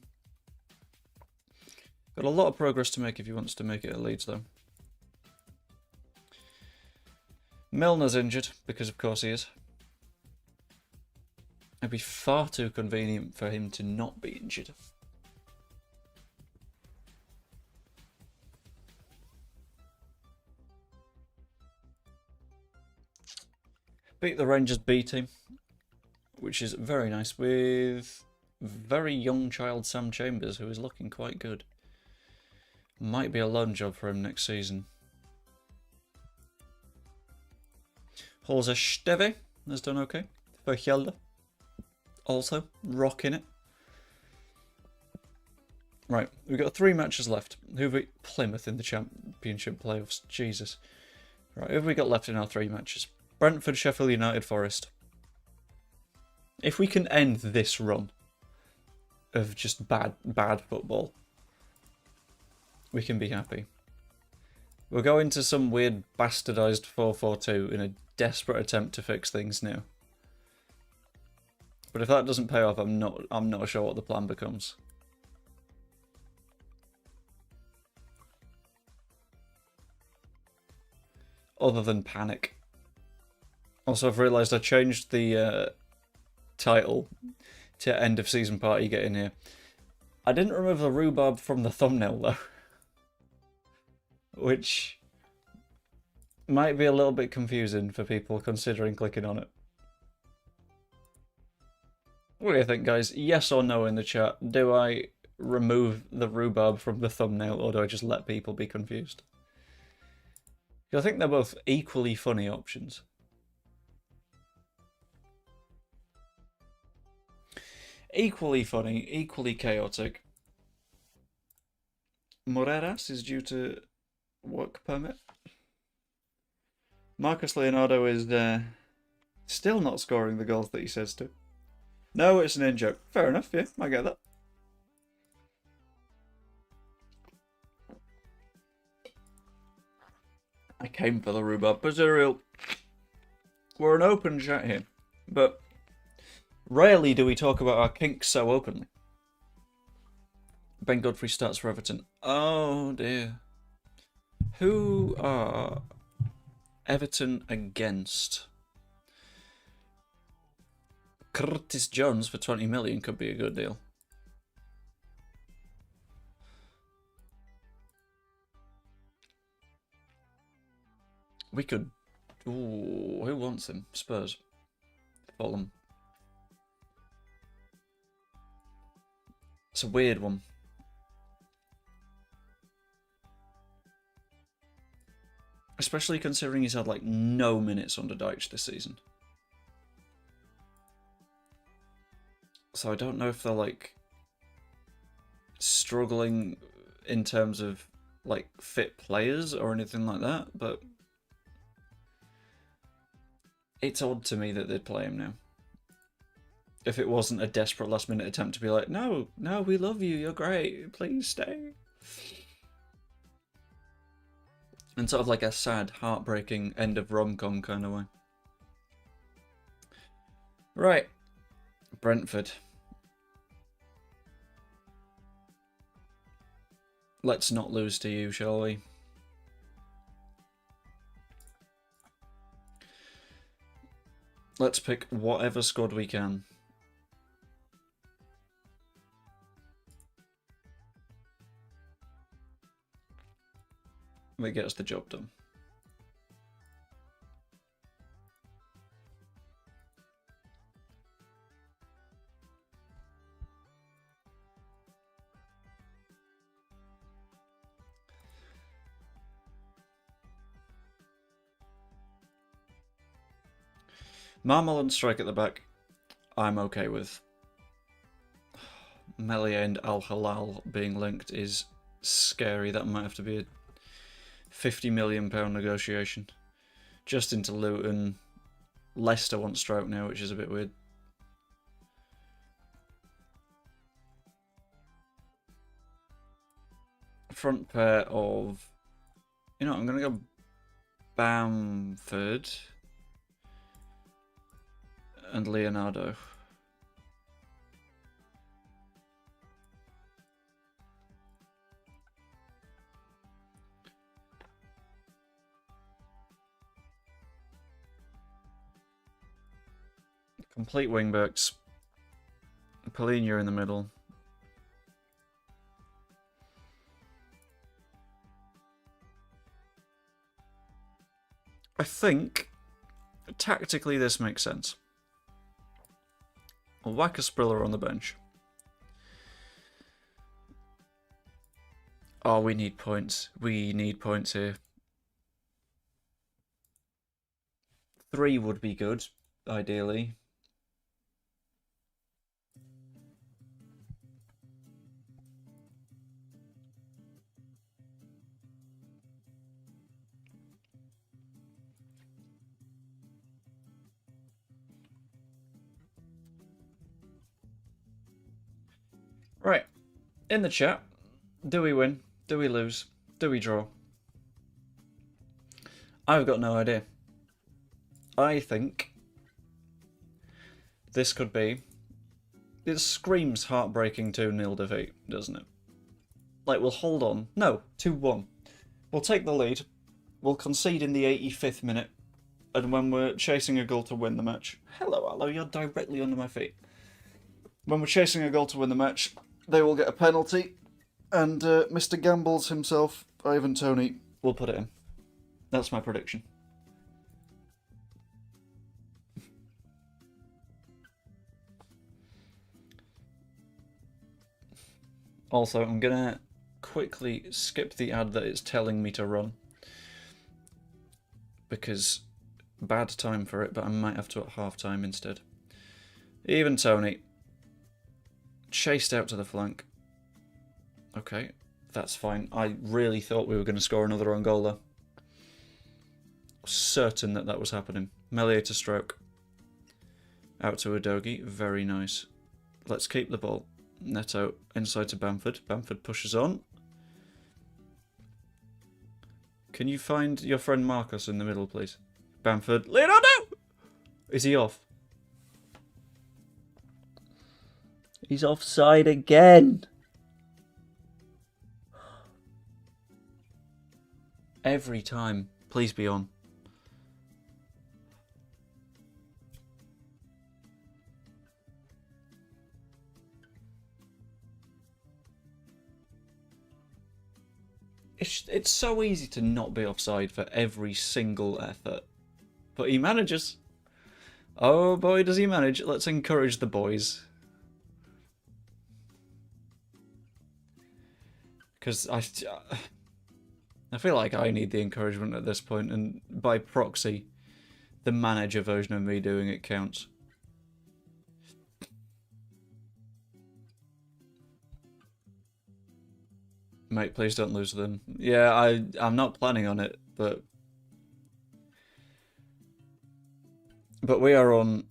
Got a lot of progress to make if he wants to make it at Leeds, though. Milner's injured, because of course he is. It'd be far too convenient for him to not be injured. Beat the Rangers B team, which is very nice, with very young child Sam Chambers, who is looking quite good. Might be a loan job for him next season. Jose Steve has done okay for Gelder. also rocking it. Right, we've got 3 matches left. Who have we... Plymouth in the Championship playoffs. Jesus. Right, who have we got left in our 3 matches? Brentford, Sheffield United, Forest. If we can end this run of just bad football, we can be happy. We're going to some weird bastardized 4-4-2 in a desperate attempt to fix things now. But if that doesn't pay off, I'm not sure what the plan becomes. Other than panic. Also, I've realised I changed the title to End of Season Party Get In Here. I didn't remove the rhubarb from the thumbnail though. Which might be a little bit confusing for people considering clicking on it. What do you think, guys? Yes or no in the chat? Do I remove the rhubarb from the thumbnail, or do I just let people be confused? I think they're both equally funny options. Equally funny, equally chaotic. Moreras is due to work permit. Marcus Leonardo is still not scoring the goals that he says to. No, it's an in-joke. Fair enough, yeah, I get that. I came for the rhubarb, but real. We're an open chat here, but rarely do we talk about our kinks so openly. Ben Godfrey starts for Everton. Oh dear. Who are Everton against? Curtis Jones for 20 million could be a good deal. We could... Ooh, who wants him? Spurs. Fulham. It's a weird one. Especially considering he's had like no minutes under Dyche this season. So I don't know if they're like struggling in terms of like fit players or anything like that, but it's odd to me that they'd play him now. If it wasn't a desperate last minute attempt to be like, no, we love you, you're great, please stay. And sort of like a sad, heartbreaking end of rom-com kind of way. Right. Brentford. Let's not lose to you, shall we? Let's pick whatever squad we can. That gets the job done. Marmal and strike at the back, I'm okay with. Melia and Al Halal being linked is scary. That might have to be a £50 million negotiation. Justin to Luton. Leicester wants Stroke now, which is a bit weird. Front pair of... You know, I'm going to go Bamford and Leonardo. Complete wingbacks. Polina in the middle. I think tactically this makes sense. I'll whack a Spriller on the bench. Oh, we need points. We need points here. 3 would be good, ideally. in the chat, do we win? Do we lose? Do we draw? I've got no idea. I think this could be... It screams heartbreaking 2-0 defeat, doesn't it? Like, we'll hold on. No, 2-1. We'll take the lead. We'll concede in the 85th minute. And when we're chasing a goal to win the match... Hello, Allo, you're directly under my feet. When we're chasing a goal to win the match, they will get a penalty. And Mr. Gambles himself, Ivan Toney, will put it in. That's my prediction. Also, I'm going to quickly skip the ad that it's telling me to run. Because bad time for it, but I might have to at half-time instead. Even Toney. Chased out to the flank. Okay, that's fine. I really thought we were going to score another own goal there. Certain that that was happening. Melier to stroke. Out to Udogie. Very nice. Let's keep the ball. Neto inside to Bamford. Bamford pushes on. Can you find your friend Marcus in the middle, please? Bamford. Leonardo! Is he off? He's offside again. Every time. Please be on. It's so easy to not be offside for every single effort. But he manages. Oh boy, does he manage. Let's encourage the boys. Because I feel like I need the encouragement at this point, and by proxy, the manager version of me doing it counts. Mate, please don't lose them. Yeah, I'm not planning on it, but we are on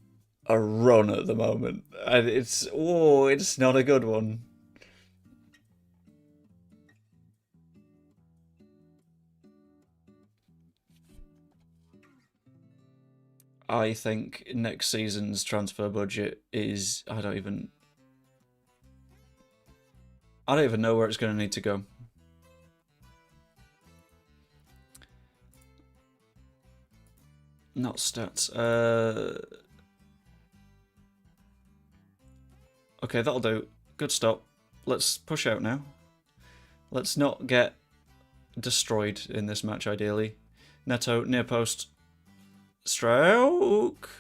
a run at the moment, and it's not a good one. I think next season's transfer budget is I don't even know where it's going to need to go. Not stats. Okay, that'll do. Good stop. Let's push out now. Let's not get destroyed in this match, ideally. Neto, near post. Stroke.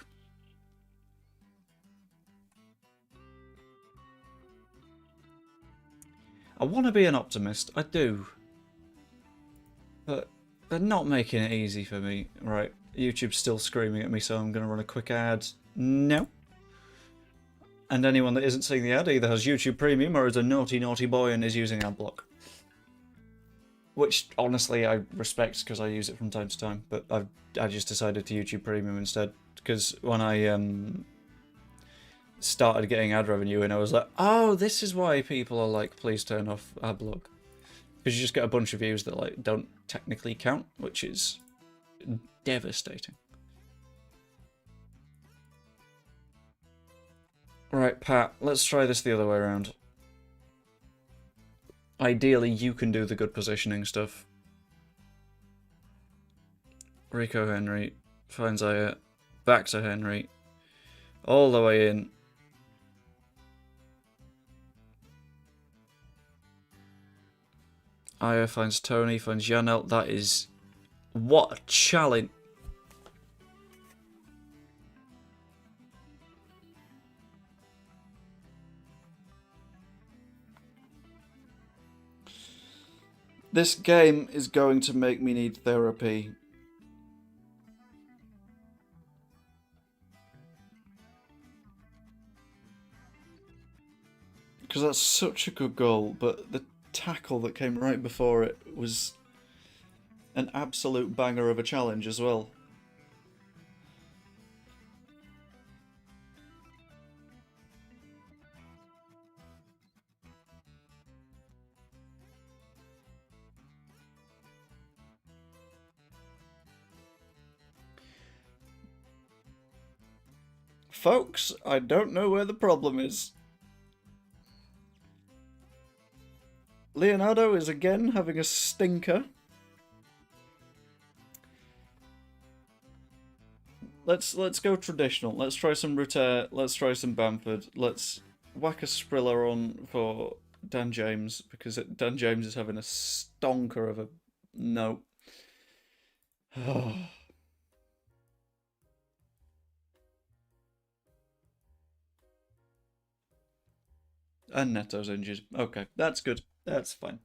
I want to be an optimist. I do. But they're not making it easy for me. Right. YouTube's still screaming at me, so I'm going to run a quick ad. No. And anyone that isn't seeing the ad either has YouTube Premium or is a naughty, naughty boy and is using adblock. Which, honestly, I respect because I use it from time to time. But I just decided to YouTube Premium instead. Because when I started getting ad revenue and I was like, oh, this is why people are like, please turn off adblock. Because you just get a bunch of views that like don't technically count, which is devastating. Right, Pat, let's try this the other way around. Ideally, you can do the good positioning stuff. Rico Henry finds Aya, back to Henry, all the way in. Aya finds Tony, finds Janelt. That is... What a challenge. This game is going to make me need therapy. Because that's such a good goal, but the tackle that came right before it was an absolute banger of a challenge as well. Folks, I don't know where the problem is. Leonardo is again having a stinker. Let's go traditional. Let's try some Rutter. Let's try some Bamford. Let's whack a Spriller on for Dan James, because Dan James is having a stonker of a no. And Neto's injured. Okay, that's good. That's fine.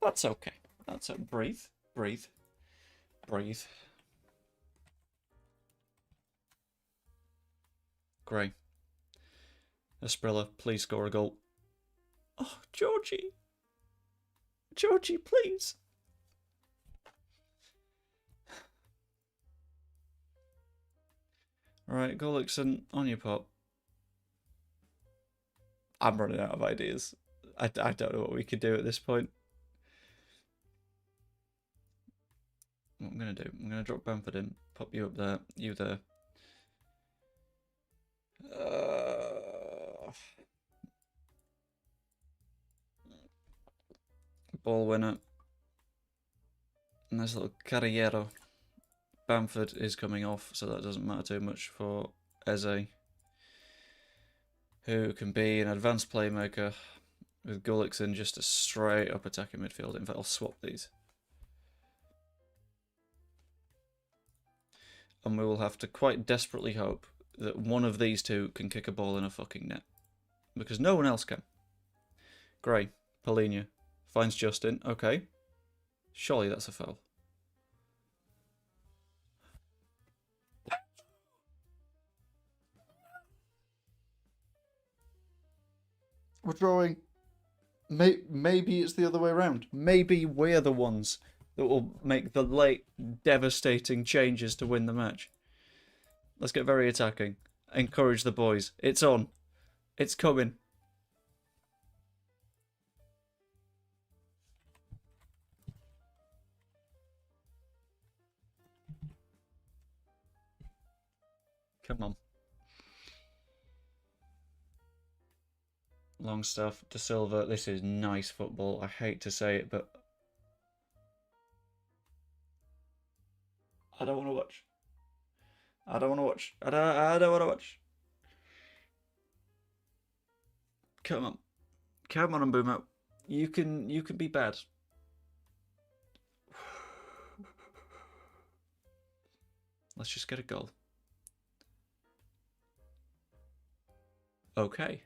That's okay. That's a breathe, breathe, breathe. Gray. Esprilla, please score a goal. Oh, Georgie. Georgie, please. Alright, Gullickson, on your pop. I'm running out of ideas. I don't know what we could do at this point. What I'm going to do, I'm going to drop Bamford in, pop you up there, you there. Ball winner. Nice little Carriero. Bamford is coming off, so that doesn't matter too much for Eze, who can be an advanced playmaker with Gullickson just a straight up attacking midfield. In fact, I'll swap these. And we will have to quite desperately hope that one of these two can kick a ball in a fucking net, because no one else can. Gray, Polina, finds Justin. Okay. Surely that's a foul. We're drawing. Maybe it's the other way around. Maybe we're the ones that will make the late, devastating changes to win the match. Let's get very attacking. Encourage the boys. It's on. It's coming. Come on. Longstaff, De Silva. This is nice football. I hate to say it, but I don't want to watch. I don't want to watch. I don't want to watch. Come on. Come on, Mbumo. You can be bad. Let's just get a goal. Okay.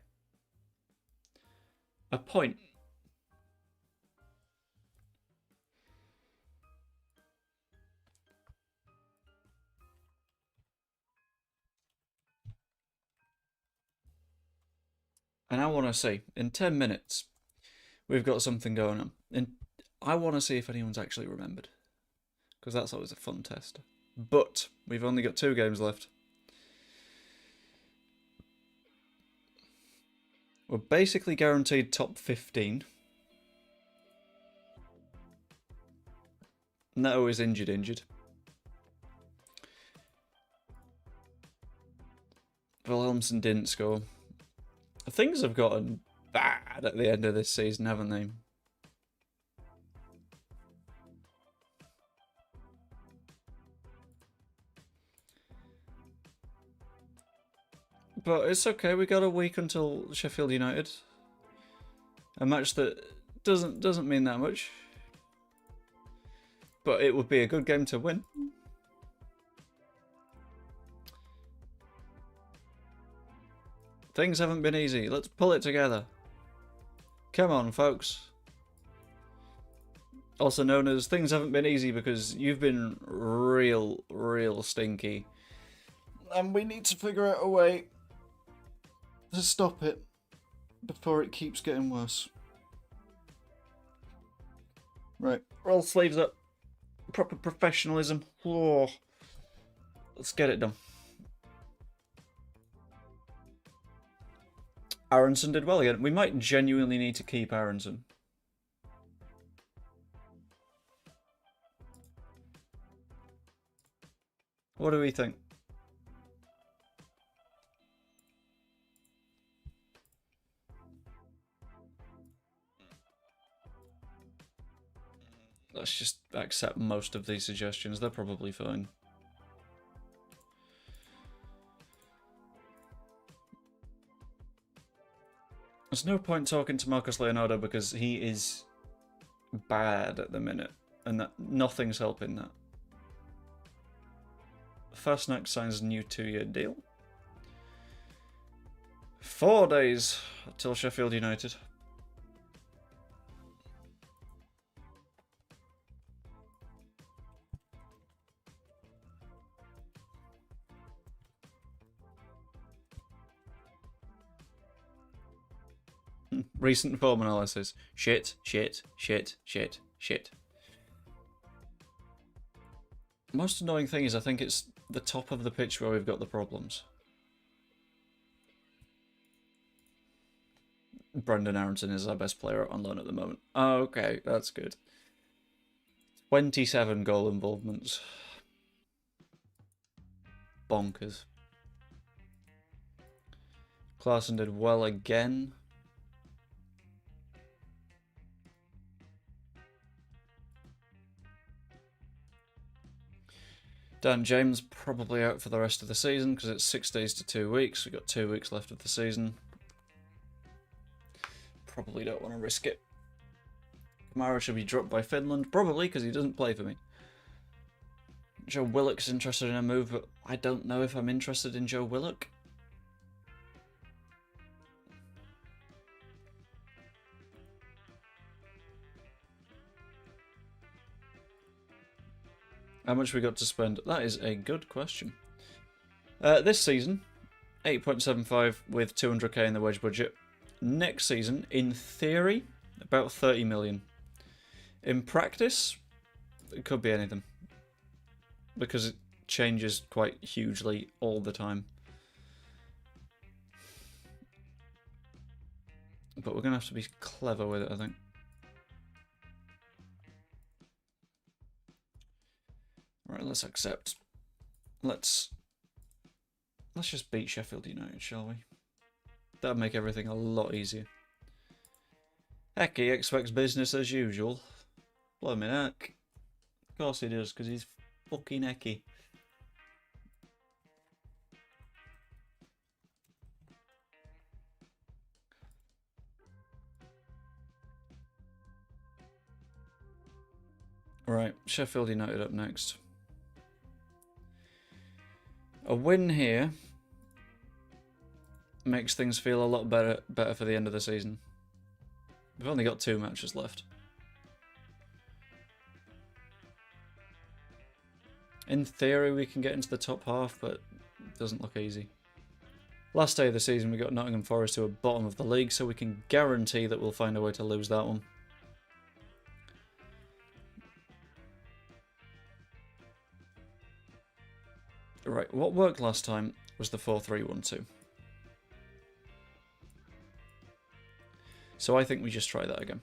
A point. And I want to see, in 10 minutes, we've got something going on. And I want to see if anyone's actually remembered, because that's always a fun test. But we've only got 2 games left. We're basically guaranteed top 15. Neto is injured. Wilhelmsen didn't score. Things have gotten bad at the end of this season, haven't they? But it's okay, we got a week until Sheffield United. A match that doesn't mean that much. But it would be a good game to win. Things haven't been easy. Let's pull it together. Come on, folks. Also known as things haven't been easy because you've been real stinky. And we need to figure out a way to stop it before it keeps getting worse. Right, roll sleeves up. Proper professionalism. Oh. Let's get it done. Aronson did well again. We might genuinely need to keep Aronson. What do we think? let's just accept most of these suggestions. They're probably fine. There's no point talking to Marcos Leonardo because he is bad at the minute, and that nothing's helping that. Fastnack signs a new 2-year deal. 4 days till Sheffield United. Recent form analysis. Shit, shit, shit, shit, shit. Most annoying thing is I think it's the top of the pitch where we've got the problems. Brendan Aronson is our best player on loan at the moment. Oh, okay, that's good. 27 goal involvements. Bonkers. Klaassen did well again. Dan James probably out for the rest of the season because it's 6 days to 2 weeks. We've got 2 weeks left of the season. Probably don't want to risk it. Kamara should be dropped by Finland. Probably because he doesn't play for me. Joe Willock's interested in a move, but I don't know if I'm interested in Joe Willock. How much we got to spend? That is a good question. This season, 8.75 with 200k in the wage budget. Next season, in theory, about 30 million. In practice, it could be anything. Because it changes quite hugely all the time. But we're going to have to be clever with it, I think. Right, let's accept. Let's just beat Sheffield United, shall we? That'll make everything a lot easier. Heck, he expects business as usual. Blimey heck. Of course he does, because he's fucking Hecky. Right, Sheffield United up next. A win here makes things feel a lot better for the end of the season. We've only got 2 matches left. In theory, we can get into the top half, but it doesn't look easy. Last day of the season, we got Nottingham Forest to a bottom of the league, so we can guarantee that we'll find a way to lose that one. Right, what worked last time was the 4-3-1-2. So I think we just try that again.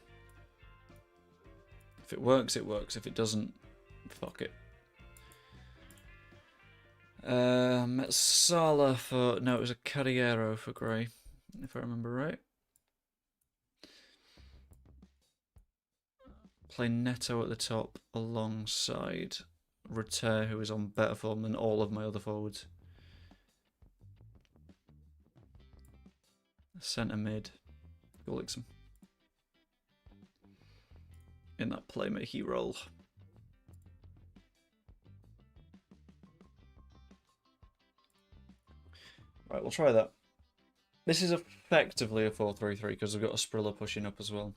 If it works, it works. If it doesn't, fuck it. Sala for... No, it was a Carriero for Gray, if I remember right. Play Neto at the top alongside Reter, who is on better form than all of my other forwards. Centre mid. Gullickson. In that playmaking role. Right, we'll try that. This is effectively a 4-3-3 because we've got a Sprilla pushing up as well.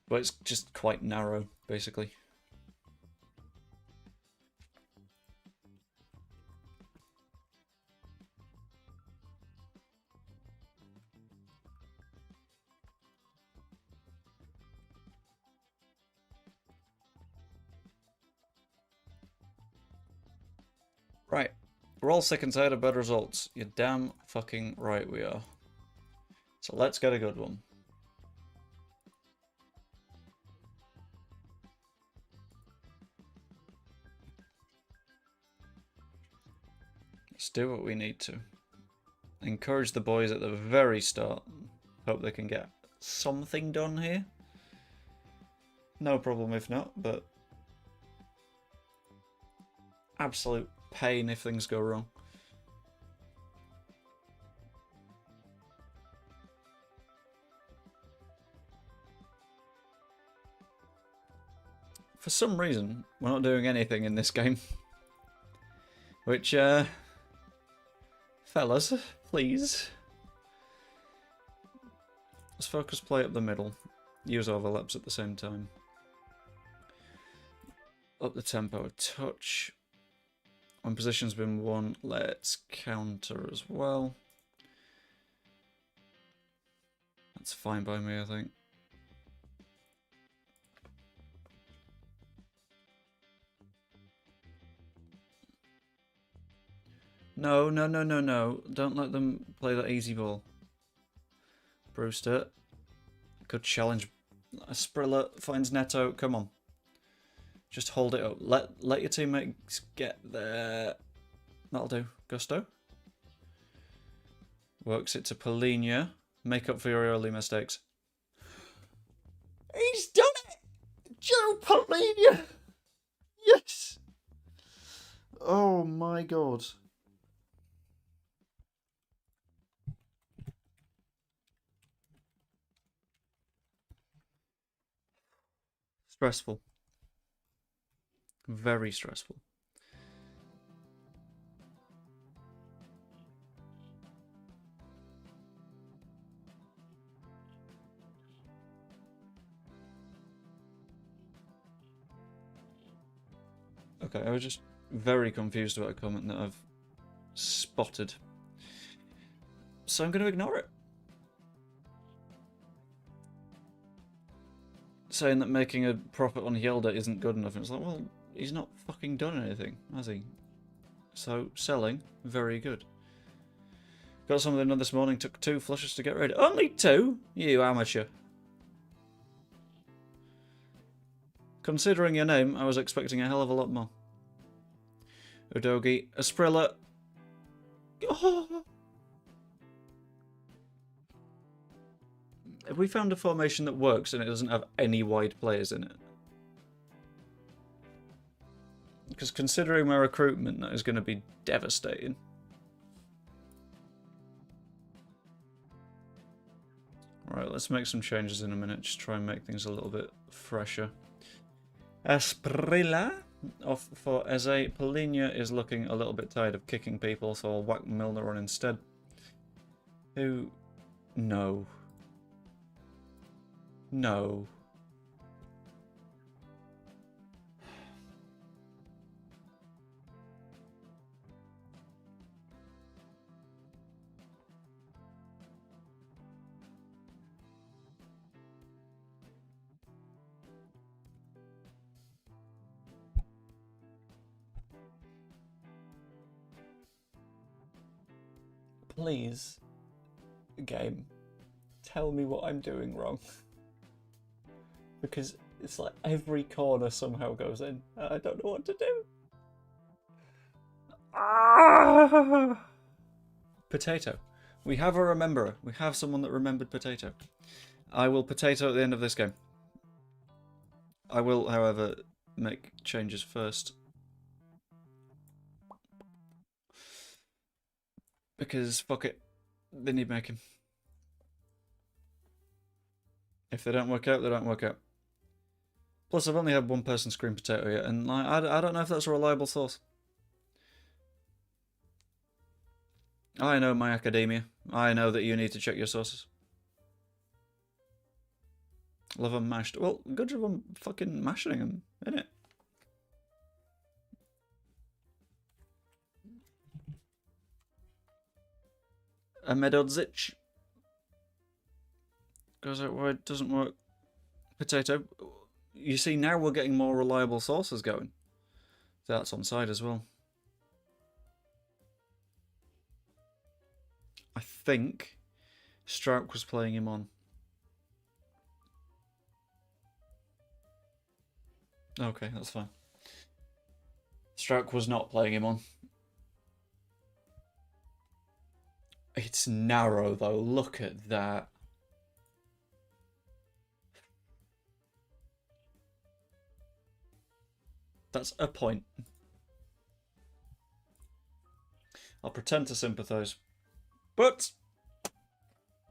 But it's just quite narrow, basically. Right. We're all sick and tired of bad results. You're damn fucking right we are. So let's get a good one. Let's do what we need to. Encourage the boys at the very start. Hope they can get something done here. No problem if not, but absolute pain if things go wrong. For some reason, we're not doing anything in this game. Which, fellas, please. Let's focus play up the middle. Use overlaps at the same time. Up the tempo a touch. When position's been won, let's counter as well. That's fine by me, I think. No, no, no, no, no. Don't let them play that easy ball. Brewster. Good challenge. Asprilla finds Neto. Come on. Just hold it up. Let your teammates get there. That'll do. Gusto. Works it to Polinia. Make up for your early mistakes. He's done it! Joe Polinia! Yes! Oh my god. Stressful. Very stressful. Okay, I was just very confused about a comment that I've spotted. So I'm going to ignore it. Saying that making a profit on Yelda isn't good enough. And it's like, well, he's not fucking done anything, has he? So, selling, very good. Got something done this morning, took 2 flushes to get ready. Only 2? You amateur. Considering your name, I was expecting a hell of a lot more. Udogi, Asprilla. Oh. Have we found a formation that works and it doesn't have any wide players in it? Because considering my recruitment, that is going to be devastating. Right, let's make some changes in a minute. Just try and make things a little bit fresher. Asprilla off for Eze. Polinia is looking a little bit tired of kicking people, so I'll whack Milner on instead. Who? No. No. Please, game, tell me what I'm doing wrong. Because it's like every corner somehow goes in. I don't know what to do. Ah! Potato. We have a rememberer. We have someone that remembered potato. I will potato at the end of this game. I will, however, make changes first. Because, fuck it, they need making. If they don't work out, they don't work out. Plus, I've only had one person scream potato yet, and like, I don't know if that's a reliable source. I know my academia. I know that you need to check your sources. Love them mashed. Well, good job on fucking mashing them, innit? Medodzic goes out wide, doesn't work. Potato. You see, now we're getting more reliable sources going. That's on side as well. I think Strouk was playing him on. Okay, that's fine. Strouk was not playing him on. It's narrow though, look at that. That's a point. I'll pretend to sympathise. But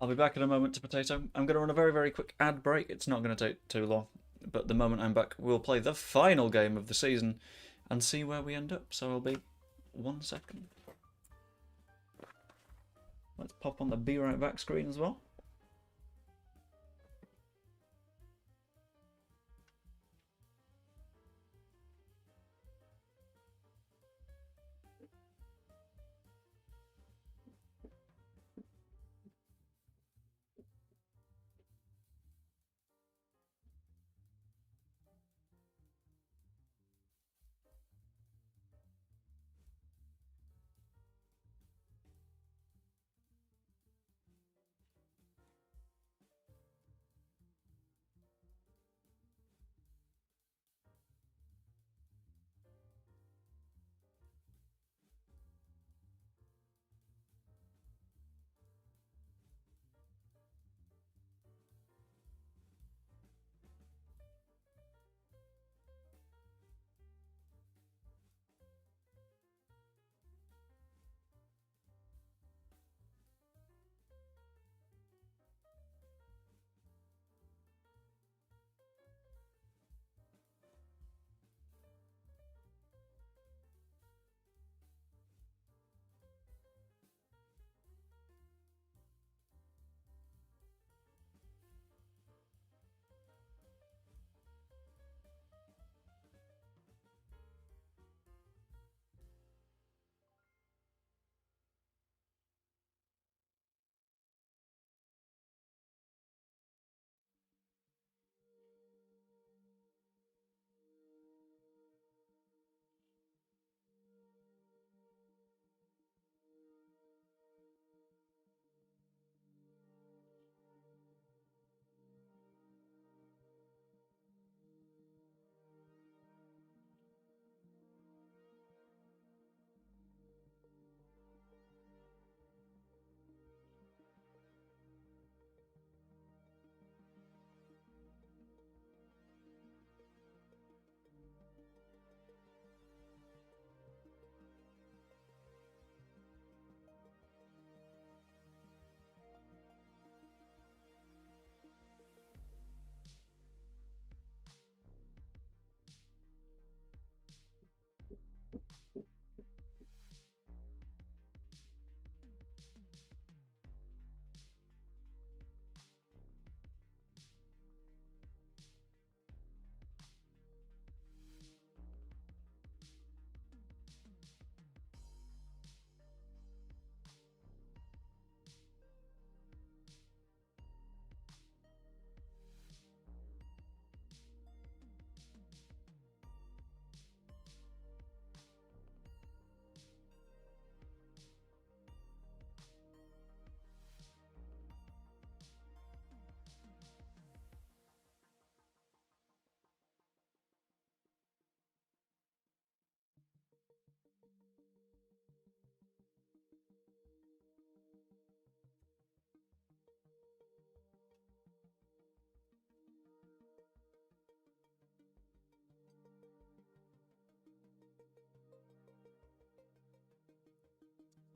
I'll be back in a moment to Potato. I'm going to run a very, very quick ad break. It's not going to take too long. But the moment I'm back, we'll play the final game of the season and see where we end up. So I'll be 1 second. Let's pop on the Be Right Back screen as well.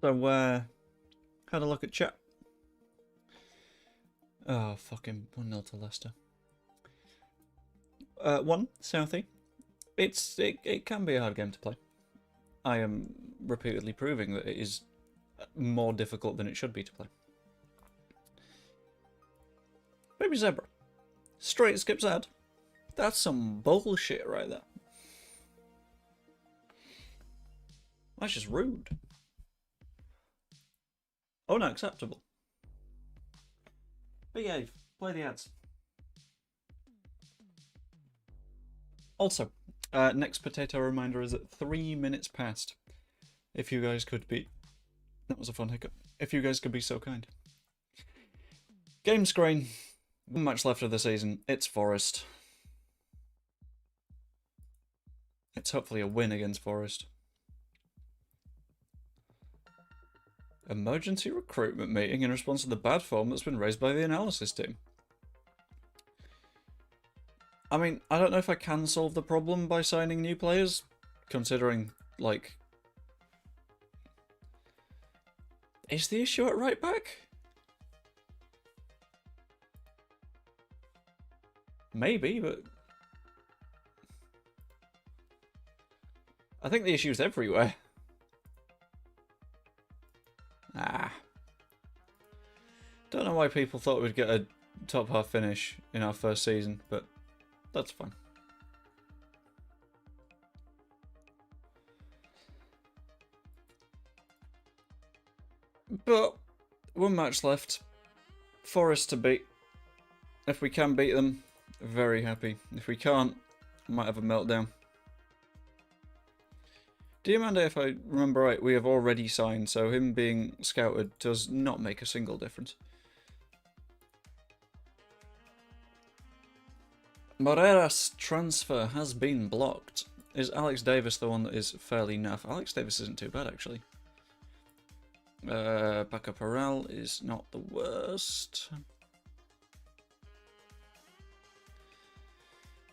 So, had a look at chat. Oh, fucking 1-0 to Leicester. 1, Southie. It can be a hard game to play. I am repeatedly proving that it is more difficult than it should be to play. Baby Zebra. Straight skips ad. That's some bullshit right there. That's just rude. Unacceptable. Behave. Play the ads. Also, next Potato reminder is at 3 minutes past. If you guys could be... That was a fun hiccup. If you guys could be so kind. Game screen. 1 match left of the season. It's Forest. It's hopefully a win against Forest. Emergency recruitment meeting in response to the bad form that's been raised by the analysis team. I mean, I don't know if I can solve the problem by signing new players, considering, like... Is the issue at right back? Maybe, but... I think the issue's everywhere. Ah. Don't know why people thought we'd get a top half finish in our first season, but that's fine. But one match left. Forest to beat. If we can beat them, very happy. If we can't, might have a meltdown. Diamande, if I remember right, we have already signed, so him being scouted does not make a single difference. Moreira's transfer has been blocked. Is Alex Davis the one that is fairly naff? Alex Davis isn't too bad, actually. Paco Peral is not the worst.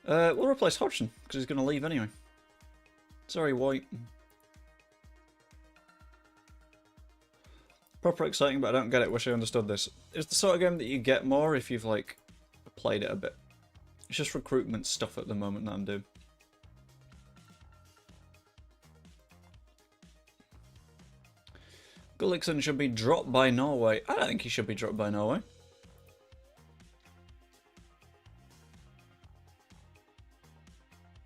We'll replace Hodgson, because he's going to leave anyway. Sorry, White. Proper exciting, but I don't get it. Wish I understood this. It's the sort of game that you get more if you've, like, played it a bit. It's just recruitment stuff at the moment that I'm doing. Gullikson should be dropped by Norway. I don't think he should be dropped by Norway.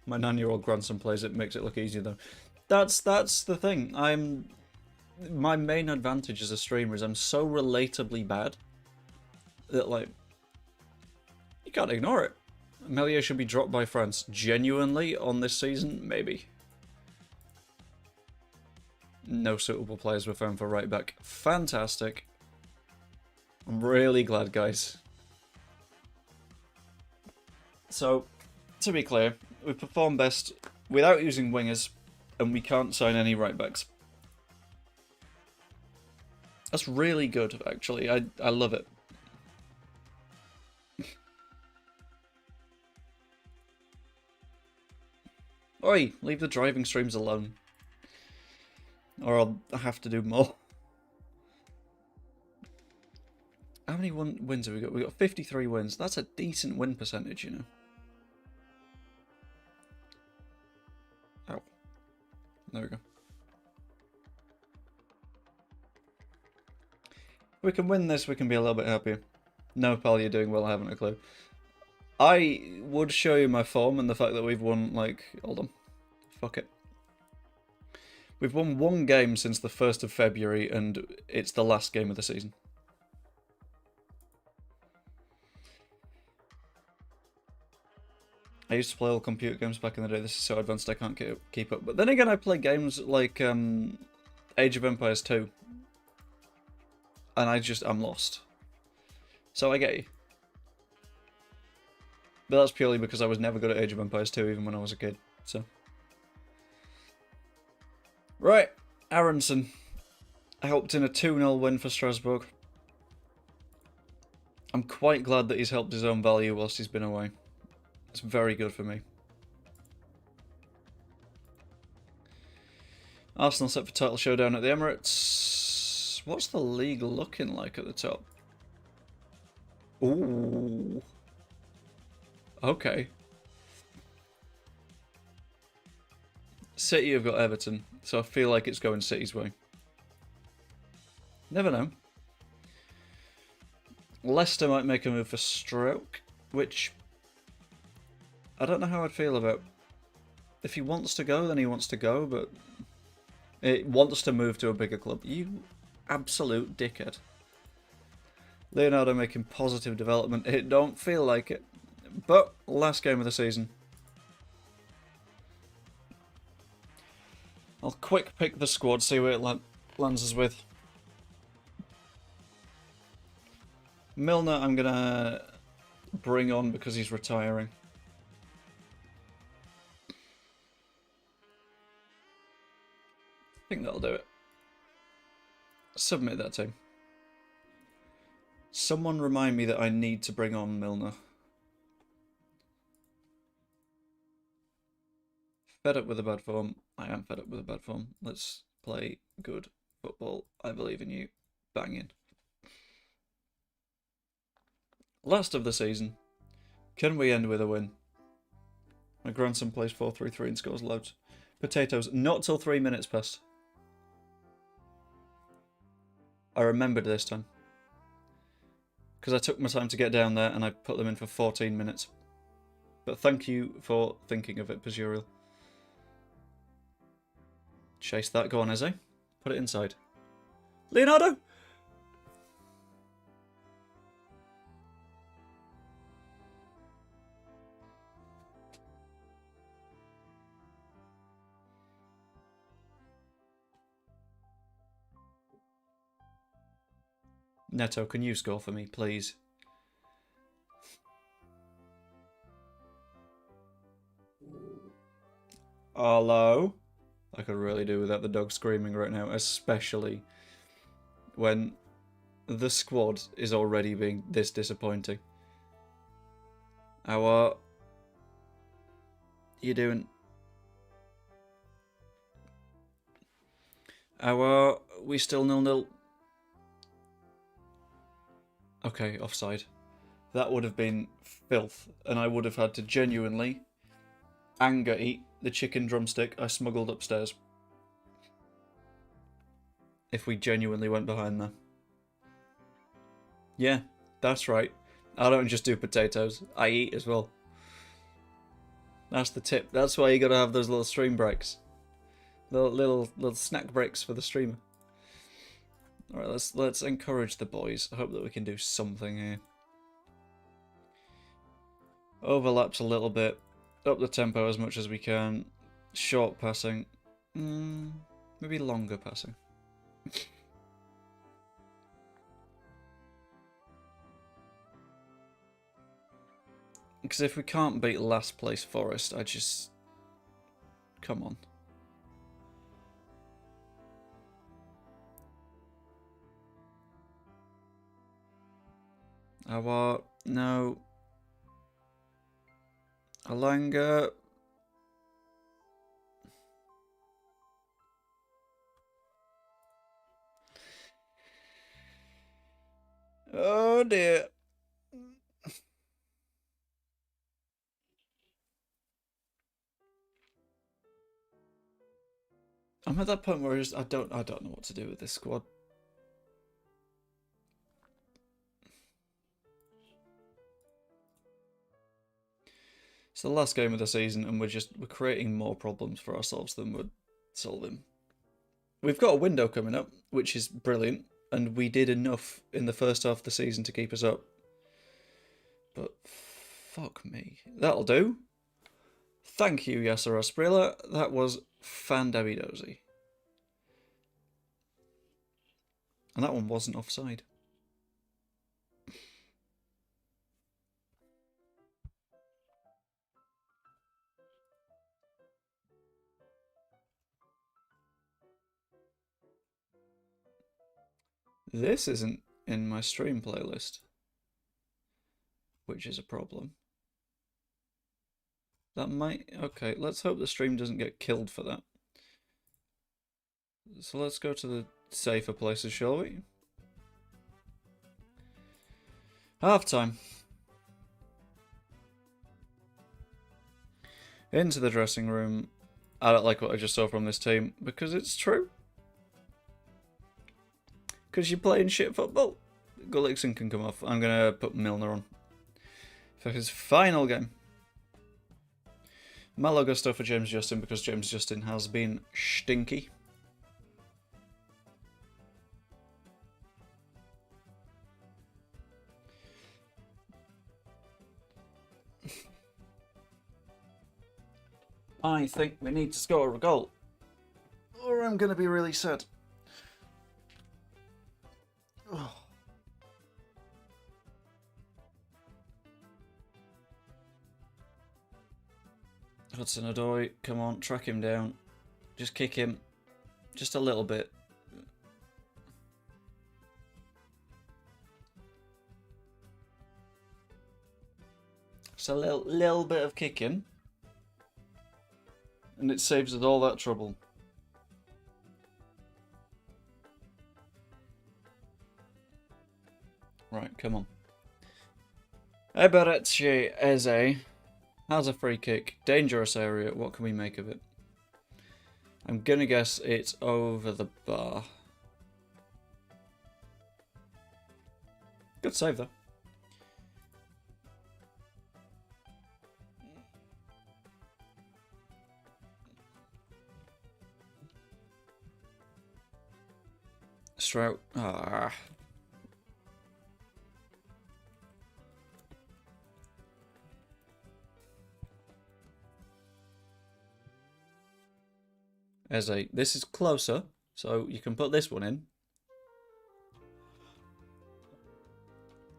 My 9-year-old grandson plays it, makes it look easier though. That's the thing. My main advantage as a streamer is I'm so relatably bad that, like, you can't ignore it. Melia should be dropped by France. Genuinely, on this season, maybe. No suitable players were found for right back. Fantastic. I'm really glad, guys. So, to be clear, we perform best without using wingers, and we can't sign any right backs. That's really good, actually. I love it. Oi, leave the driving streams alone. Or I'll have to do more. How many wins have we got? We've got 53 wins. That's a decent win percentage, you know. Ow. There we go. If we can win this, we can be a little bit happier. No, pal, you're doing well, I haven't a clue. I would show you my form and the fact that we've won, like... Hold on. Fuck it. We've won one game since the 1st of February, and it's the last game of the season. I used to play all computer games back in the day. This is so advanced I can't keep up. But then again, I play games like Age of Empires 2. And I'm lost. So I get you. But that's purely because I was never good at Age of Empires 2 even when I was a kid. So. Right, Aronson. Helped in a 2-0 win for Strasbourg. I'm quite glad that he's helped his own value whilst he's been away. It's very good for me. Arsenal set for title showdown at the Emirates. What's the league looking like at the top? Ooh. Okay. City have got Everton, so I feel like it's going City's way. Never know. Leicester might make a move for Stroke, which I don't know how I'd feel about. If he wants to go, then he wants to go, but it wants to move to a bigger club. You absolute dickhead. Leonardo making positive development. It don't feel like it. But last game of the season. I'll quick pick the squad, see where it lands us with. Milner I'm going to bring on because he's retiring. I think that'll do it. Submit that team. Someone remind me that I need to bring on Milner. Fed up with the bad form. I am fed up with the bad form. Let's play good football. I believe in you. Banging. Last of the season. Can we end with a win? My grandson plays 4-3-3 and scores loads. Potatoes. Not till 3 minutes past. I remembered this time. Because I took my time to get down there and I put them in for 14 minutes. But thank you for thinking of it, Pazuriel. Chase that. Go on, Eze. Put it inside. Leonardo! Neto, can you score for me, please? Hello? I could really do without the dog screaming right now, especially when the squad is already being this disappointing. How are you doing? How are we still 0-0? Okay, offside. That would have been filth, and I would have had to genuinely anger eat the chicken drumstick I smuggled upstairs. If we genuinely went behind there. Yeah, that's right. I don't just do potatoes, I eat as well. That's the tip. That's why you gotta have those little stream breaks. Little snack breaks for the streamer. Alright, let's encourage the boys. I hope that we can do something here. Overlaps a little bit. Up the tempo as much as we can. Short passing. Maybe longer passing. Because if we can't beat last place Forest, I just... Come on. No. Alanga. Oh dear. I'm at that point where I don't know what to do with this squad. It's the last game of the season, and we're creating more problems for ourselves than we're solving. We've got a window coming up, which is brilliant, and we did enough in the first half of the season to keep us up. But fuck me, that'll do. Thank you, Yasser Asprilla. That was fandabidozy. And that one wasn't offside. This isn't in my stream playlist, which is a problem. That might... Okay, let's hope the stream doesn't get killed for that. So let's go to the safer places, shall we? Half time. Into the dressing room. I don't like what I just saw from this team, because it's true. Because you're playing shit football. Gullickson can come off. I'm going to put Milner on for his final game. Malo Gusto for James Justin, because James Justin has been stinky. I think we need to score a goal, or I'm going to be really sad. Oh. Hudson-Odoi, come on, track him down. Just kick him. Just a little bit. Just a little bit of kicking. And it saves us all that trouble. Right, come on. Eberechi Eze has a free kick. Dangerous area. What can we make of it? I'm gonna guess it's over the bar. Good save, though. Strout. Ah. This is closer, so you can put this one in.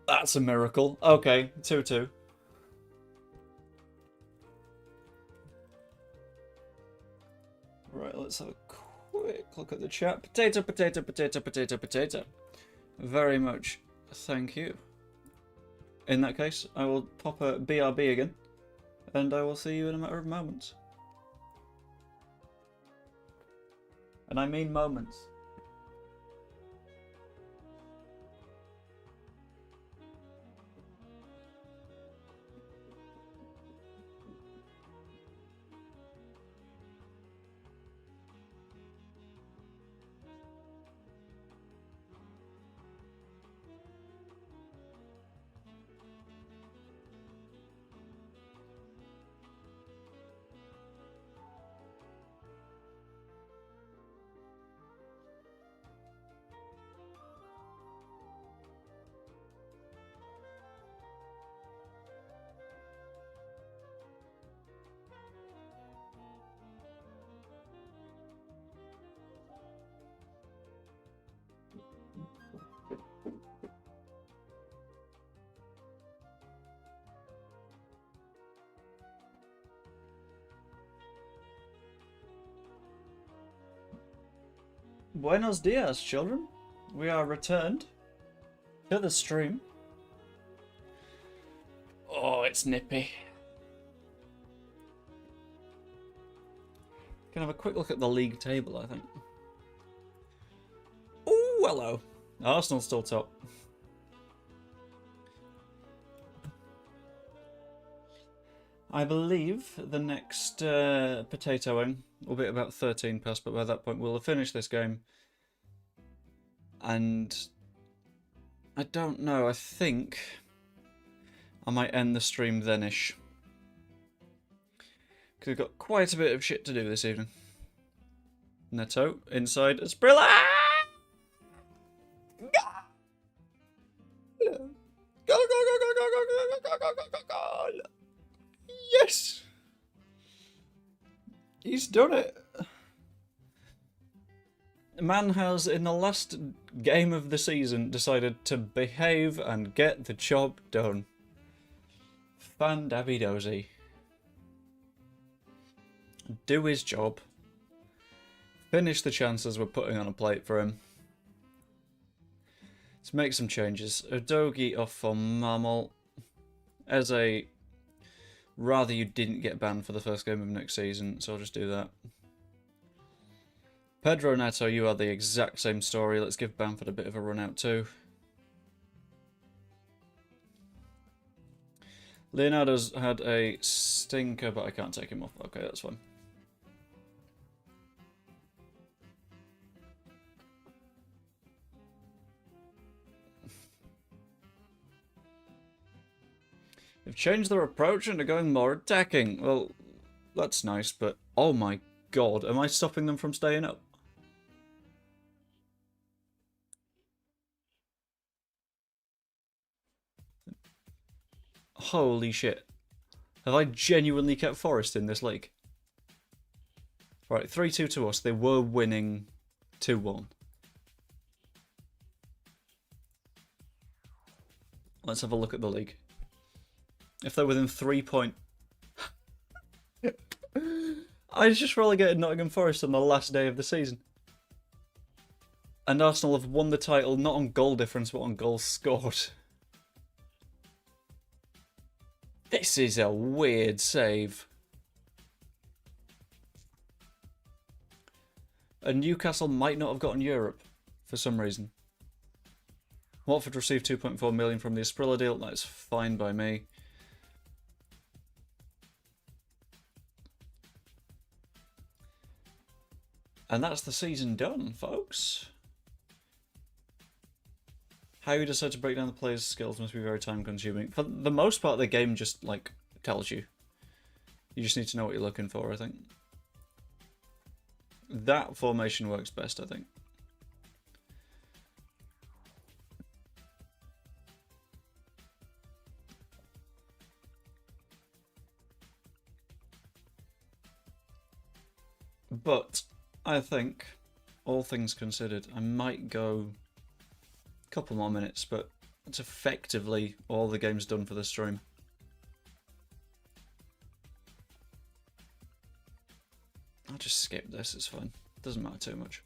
That's a miracle. Okay, 2-2. Right, let's have a quick look at the chat. Potato, potato, potato, potato, potato. Very much thank you. In that case, I will pop a BRB again, and I will see you in a matter of moments. And I mean moments. Buenos dias, children. We are returned to the stream. Oh, it's nippy. Can have a quick look at the league table, I think. Oh, hello. Arsenal's still top. I believe the next potatoing will be about 13 past, but by that point we'll have finished this game. And I don't know, I think I might end the stream then-ish. Because we've got quite a bit of shit to do this evening. Neto, inside, Esprilla! Goal! Yes! He's done it. The man has, in the last game of the season, decided to behave and get the job done. Fan-dabby-dozy. Do his job. Finish the chances we're putting on a plate for him. Let's make some changes. Udogi off for Marmol. Eze, rather you didn't get banned for the first game of next season, so I'll just do that. Pedro Neto, you are the exact same story. Let's give Bamford a bit of a run out too. Leonardo's had a stinker, but I can't take him off. Okay, that's fine. They've changed their approach and are going more attacking. Well, that's nice, but oh my god, am I stopping them from staying up? Holy shit. Have I genuinely kept Forest in this league? Right, 3-2 to us. They were winning 2-1. Let's have a look at the league. If they're within 3 points... I just relegated Nottingham Forest on the last day of the season. And Arsenal have won the title not on goal difference, but on goals scored. This is a weird save. And Newcastle might not have gotten Europe for some reason. Watford received 2.4 million from the Asprilla deal. That's fine by me. And that's the season done, folks. How you decide to break down the players' skills must be very time consuming. For the most part, the game just, like, tells you. You just need to know what you're looking for, I think. That formation works best, I think. But I think, all things considered, I might go a couple more minutes, but it's effectively all the game's done for the stream. I'll just skip this, it's fine. Doesn't matter too much.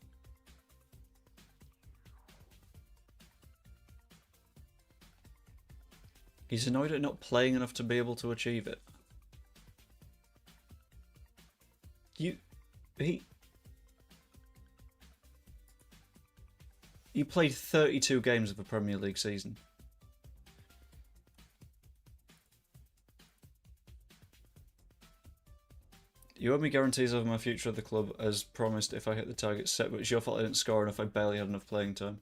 He's annoyed at not playing enough to be able to achieve it. You played 32 games of a Premier League season. You owe me guarantees over my future at the club, as promised if I hit the target set, but it's your fault I didn't score enough, I barely had enough playing time.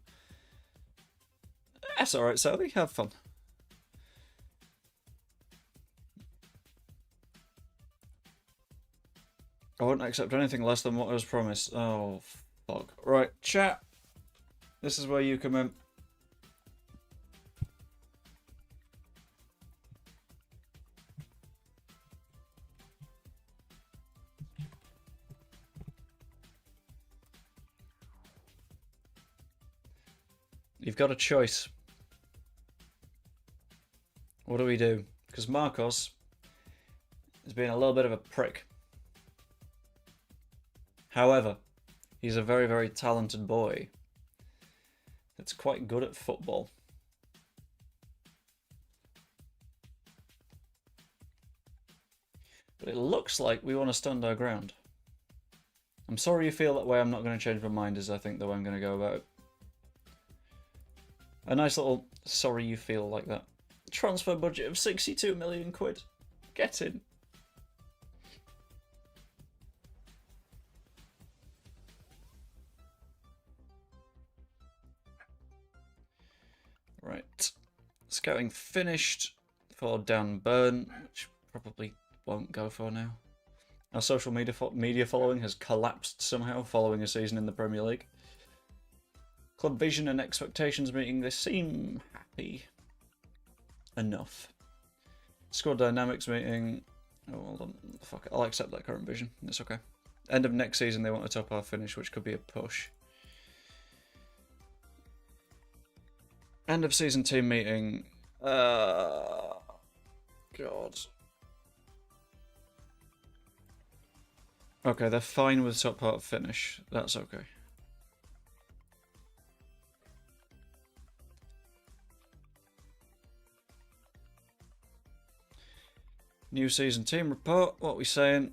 That's alright, Sally, have fun. I won't accept anything less than what I was promised. Oh, fuck. Right, chat. This is where you come in. You've got a choice. What do we do? Because Marcos has been a little bit of a prick. However, he's a very, very talented boy that's quite good at football. But it looks like we want to stand our ground. I'm sorry you feel that way. I'm not going to change my mind, as I think the way I'm going to go about it. A nice little sorry you feel like that. Transfer budget of 62 million quid. Get in. Right. Scouting finished for Dan Burn, which probably won't go for now. Our social media following has collapsed somehow following a season in the Premier League. Club vision and expectations meeting, they seem happy enough. Squad dynamics meeting. Oh, hold on. Fuck it. I'll accept that current vision. It's okay. End of next season, they want a top half finish, which could be a push. End of season team meeting. God. Okay, they're fine with top half finish. That's okay. New season team report. What are we saying?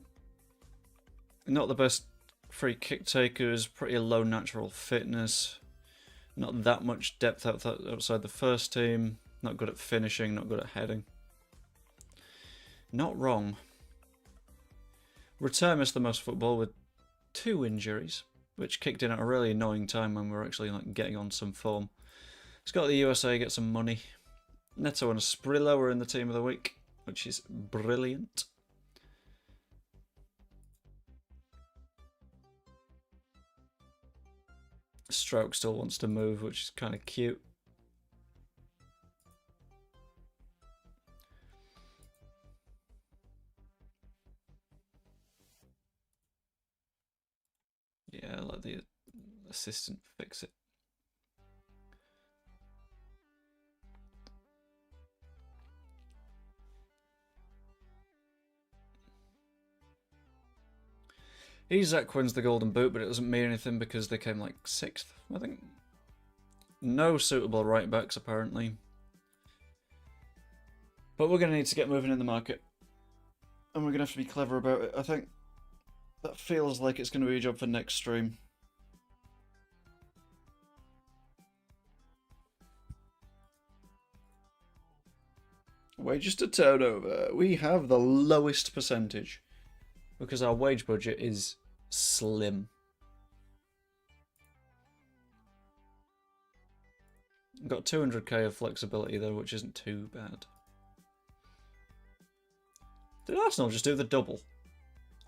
Not the best free kick takers. Pretty low natural fitness. Not that much depth outside the first team. Not good at finishing. Not good at heading. Not wrong. Return missed the most football with 2 injuries, which kicked in at a really annoying time when we were actually like getting on some form. He's got the USA get some money. Neto and Asprilla were in the team of the week, which is brilliant. Stroke still wants to move, which is kind of cute. Yeah, let the assistant fix it. Isak wins the Golden Boot, but it doesn't mean anything because they came like 6th, I think. No suitable right backs, apparently. But we're going to need to get moving in the market. And we're going to have to be clever about it, I think. That feels like it's going to be a job for next stream. Wages to turnover. We have the lowest percentage because our wage budget is slim. Got 200k of flexibility though, which isn't too bad. Did Arsenal just do the double?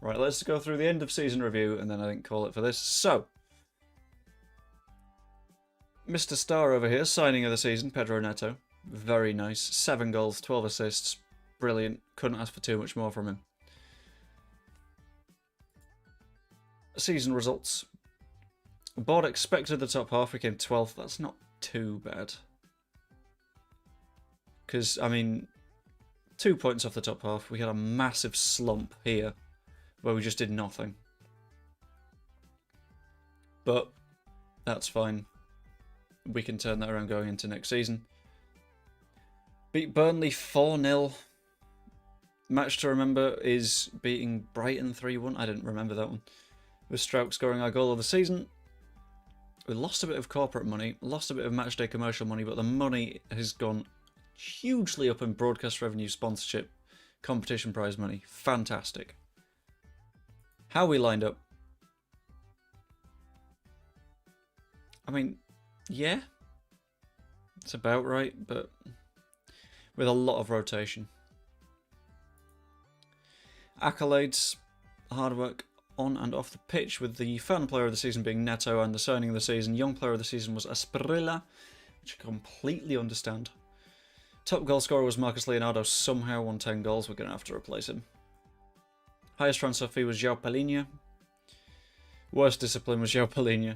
Right, let's go through the end of season review and then I think call it for this. So, Mr. Star over here, signing of the season, Pedro Neto. Very nice. 7 goals, 12 assists. Brilliant. Couldn't ask for too much more from him. Season results. Board expected the top half, we came 12th. That's not too bad. Because, I mean, 2 points off the top half. We had a massive slump here where we just did nothing. But that's fine. We can turn that around going into next season. Beat Burnley 4-0. Match to remember is beating Brighton 3-1. I didn't remember that one. With Strouk scoring our goal of the season. We lost a bit of corporate money, lost a bit of matchday commercial money, but the money has gone hugely up in broadcast revenue, sponsorship, competition prize money. Fantastic. How we lined up. I mean, yeah. It's about right, but with a lot of rotation. Accolades, hard work on and off the pitch, with the fan player of the season being Neto and the signing of the season. Young player of the season was Asprilla, which I completely understand. Top goal scorer was Marcus Leonardo, somehow won 10 goals. We're going to have to replace him. Highest transfer fee was João Palhinha. Worst discipline was João Palhinha.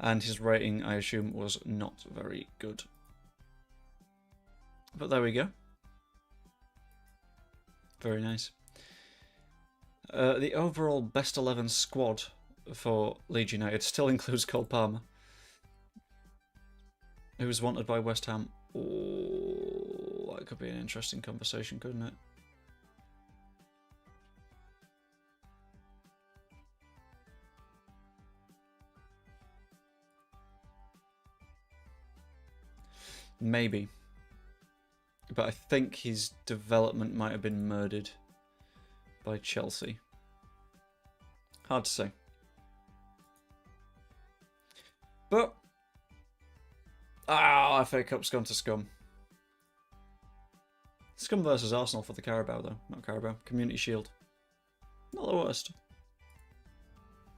And his rating, I assume, was not very good. But there we go. Very nice. The overall best 11 squad for Leeds United still includes Cole Palmer, who was wanted by West Ham. Oh, that could be an interesting conversation, couldn't it? Maybe. But I think his development might have been murdered by Chelsea. Hard to say. But FA Cup's gone to Scum. Scum versus Arsenal for the Carabao though. Not Carabao. Community Shield. Not the worst.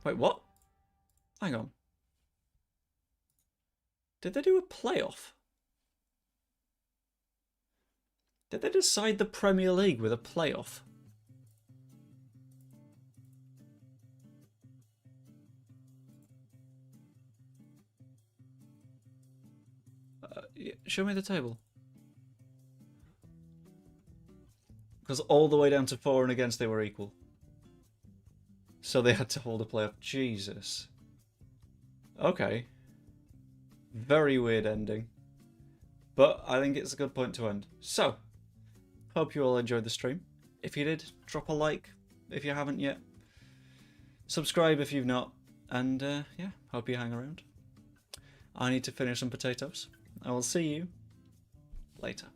Wait, what? Hang on. Did they do a playoff? Did they decide the Premier League with a playoff? Show me the table. Because all the way down to 4 and against they were equal. So they had to hold a playoff. Jesus. Okay. Very weird ending. But I think it's a good point to end. So, hope you all enjoyed the stream. If you did, drop a like if you haven't yet. Subscribe if you've not. And yeah, hope you hang around. I need to finish some potatoes. I will see you later.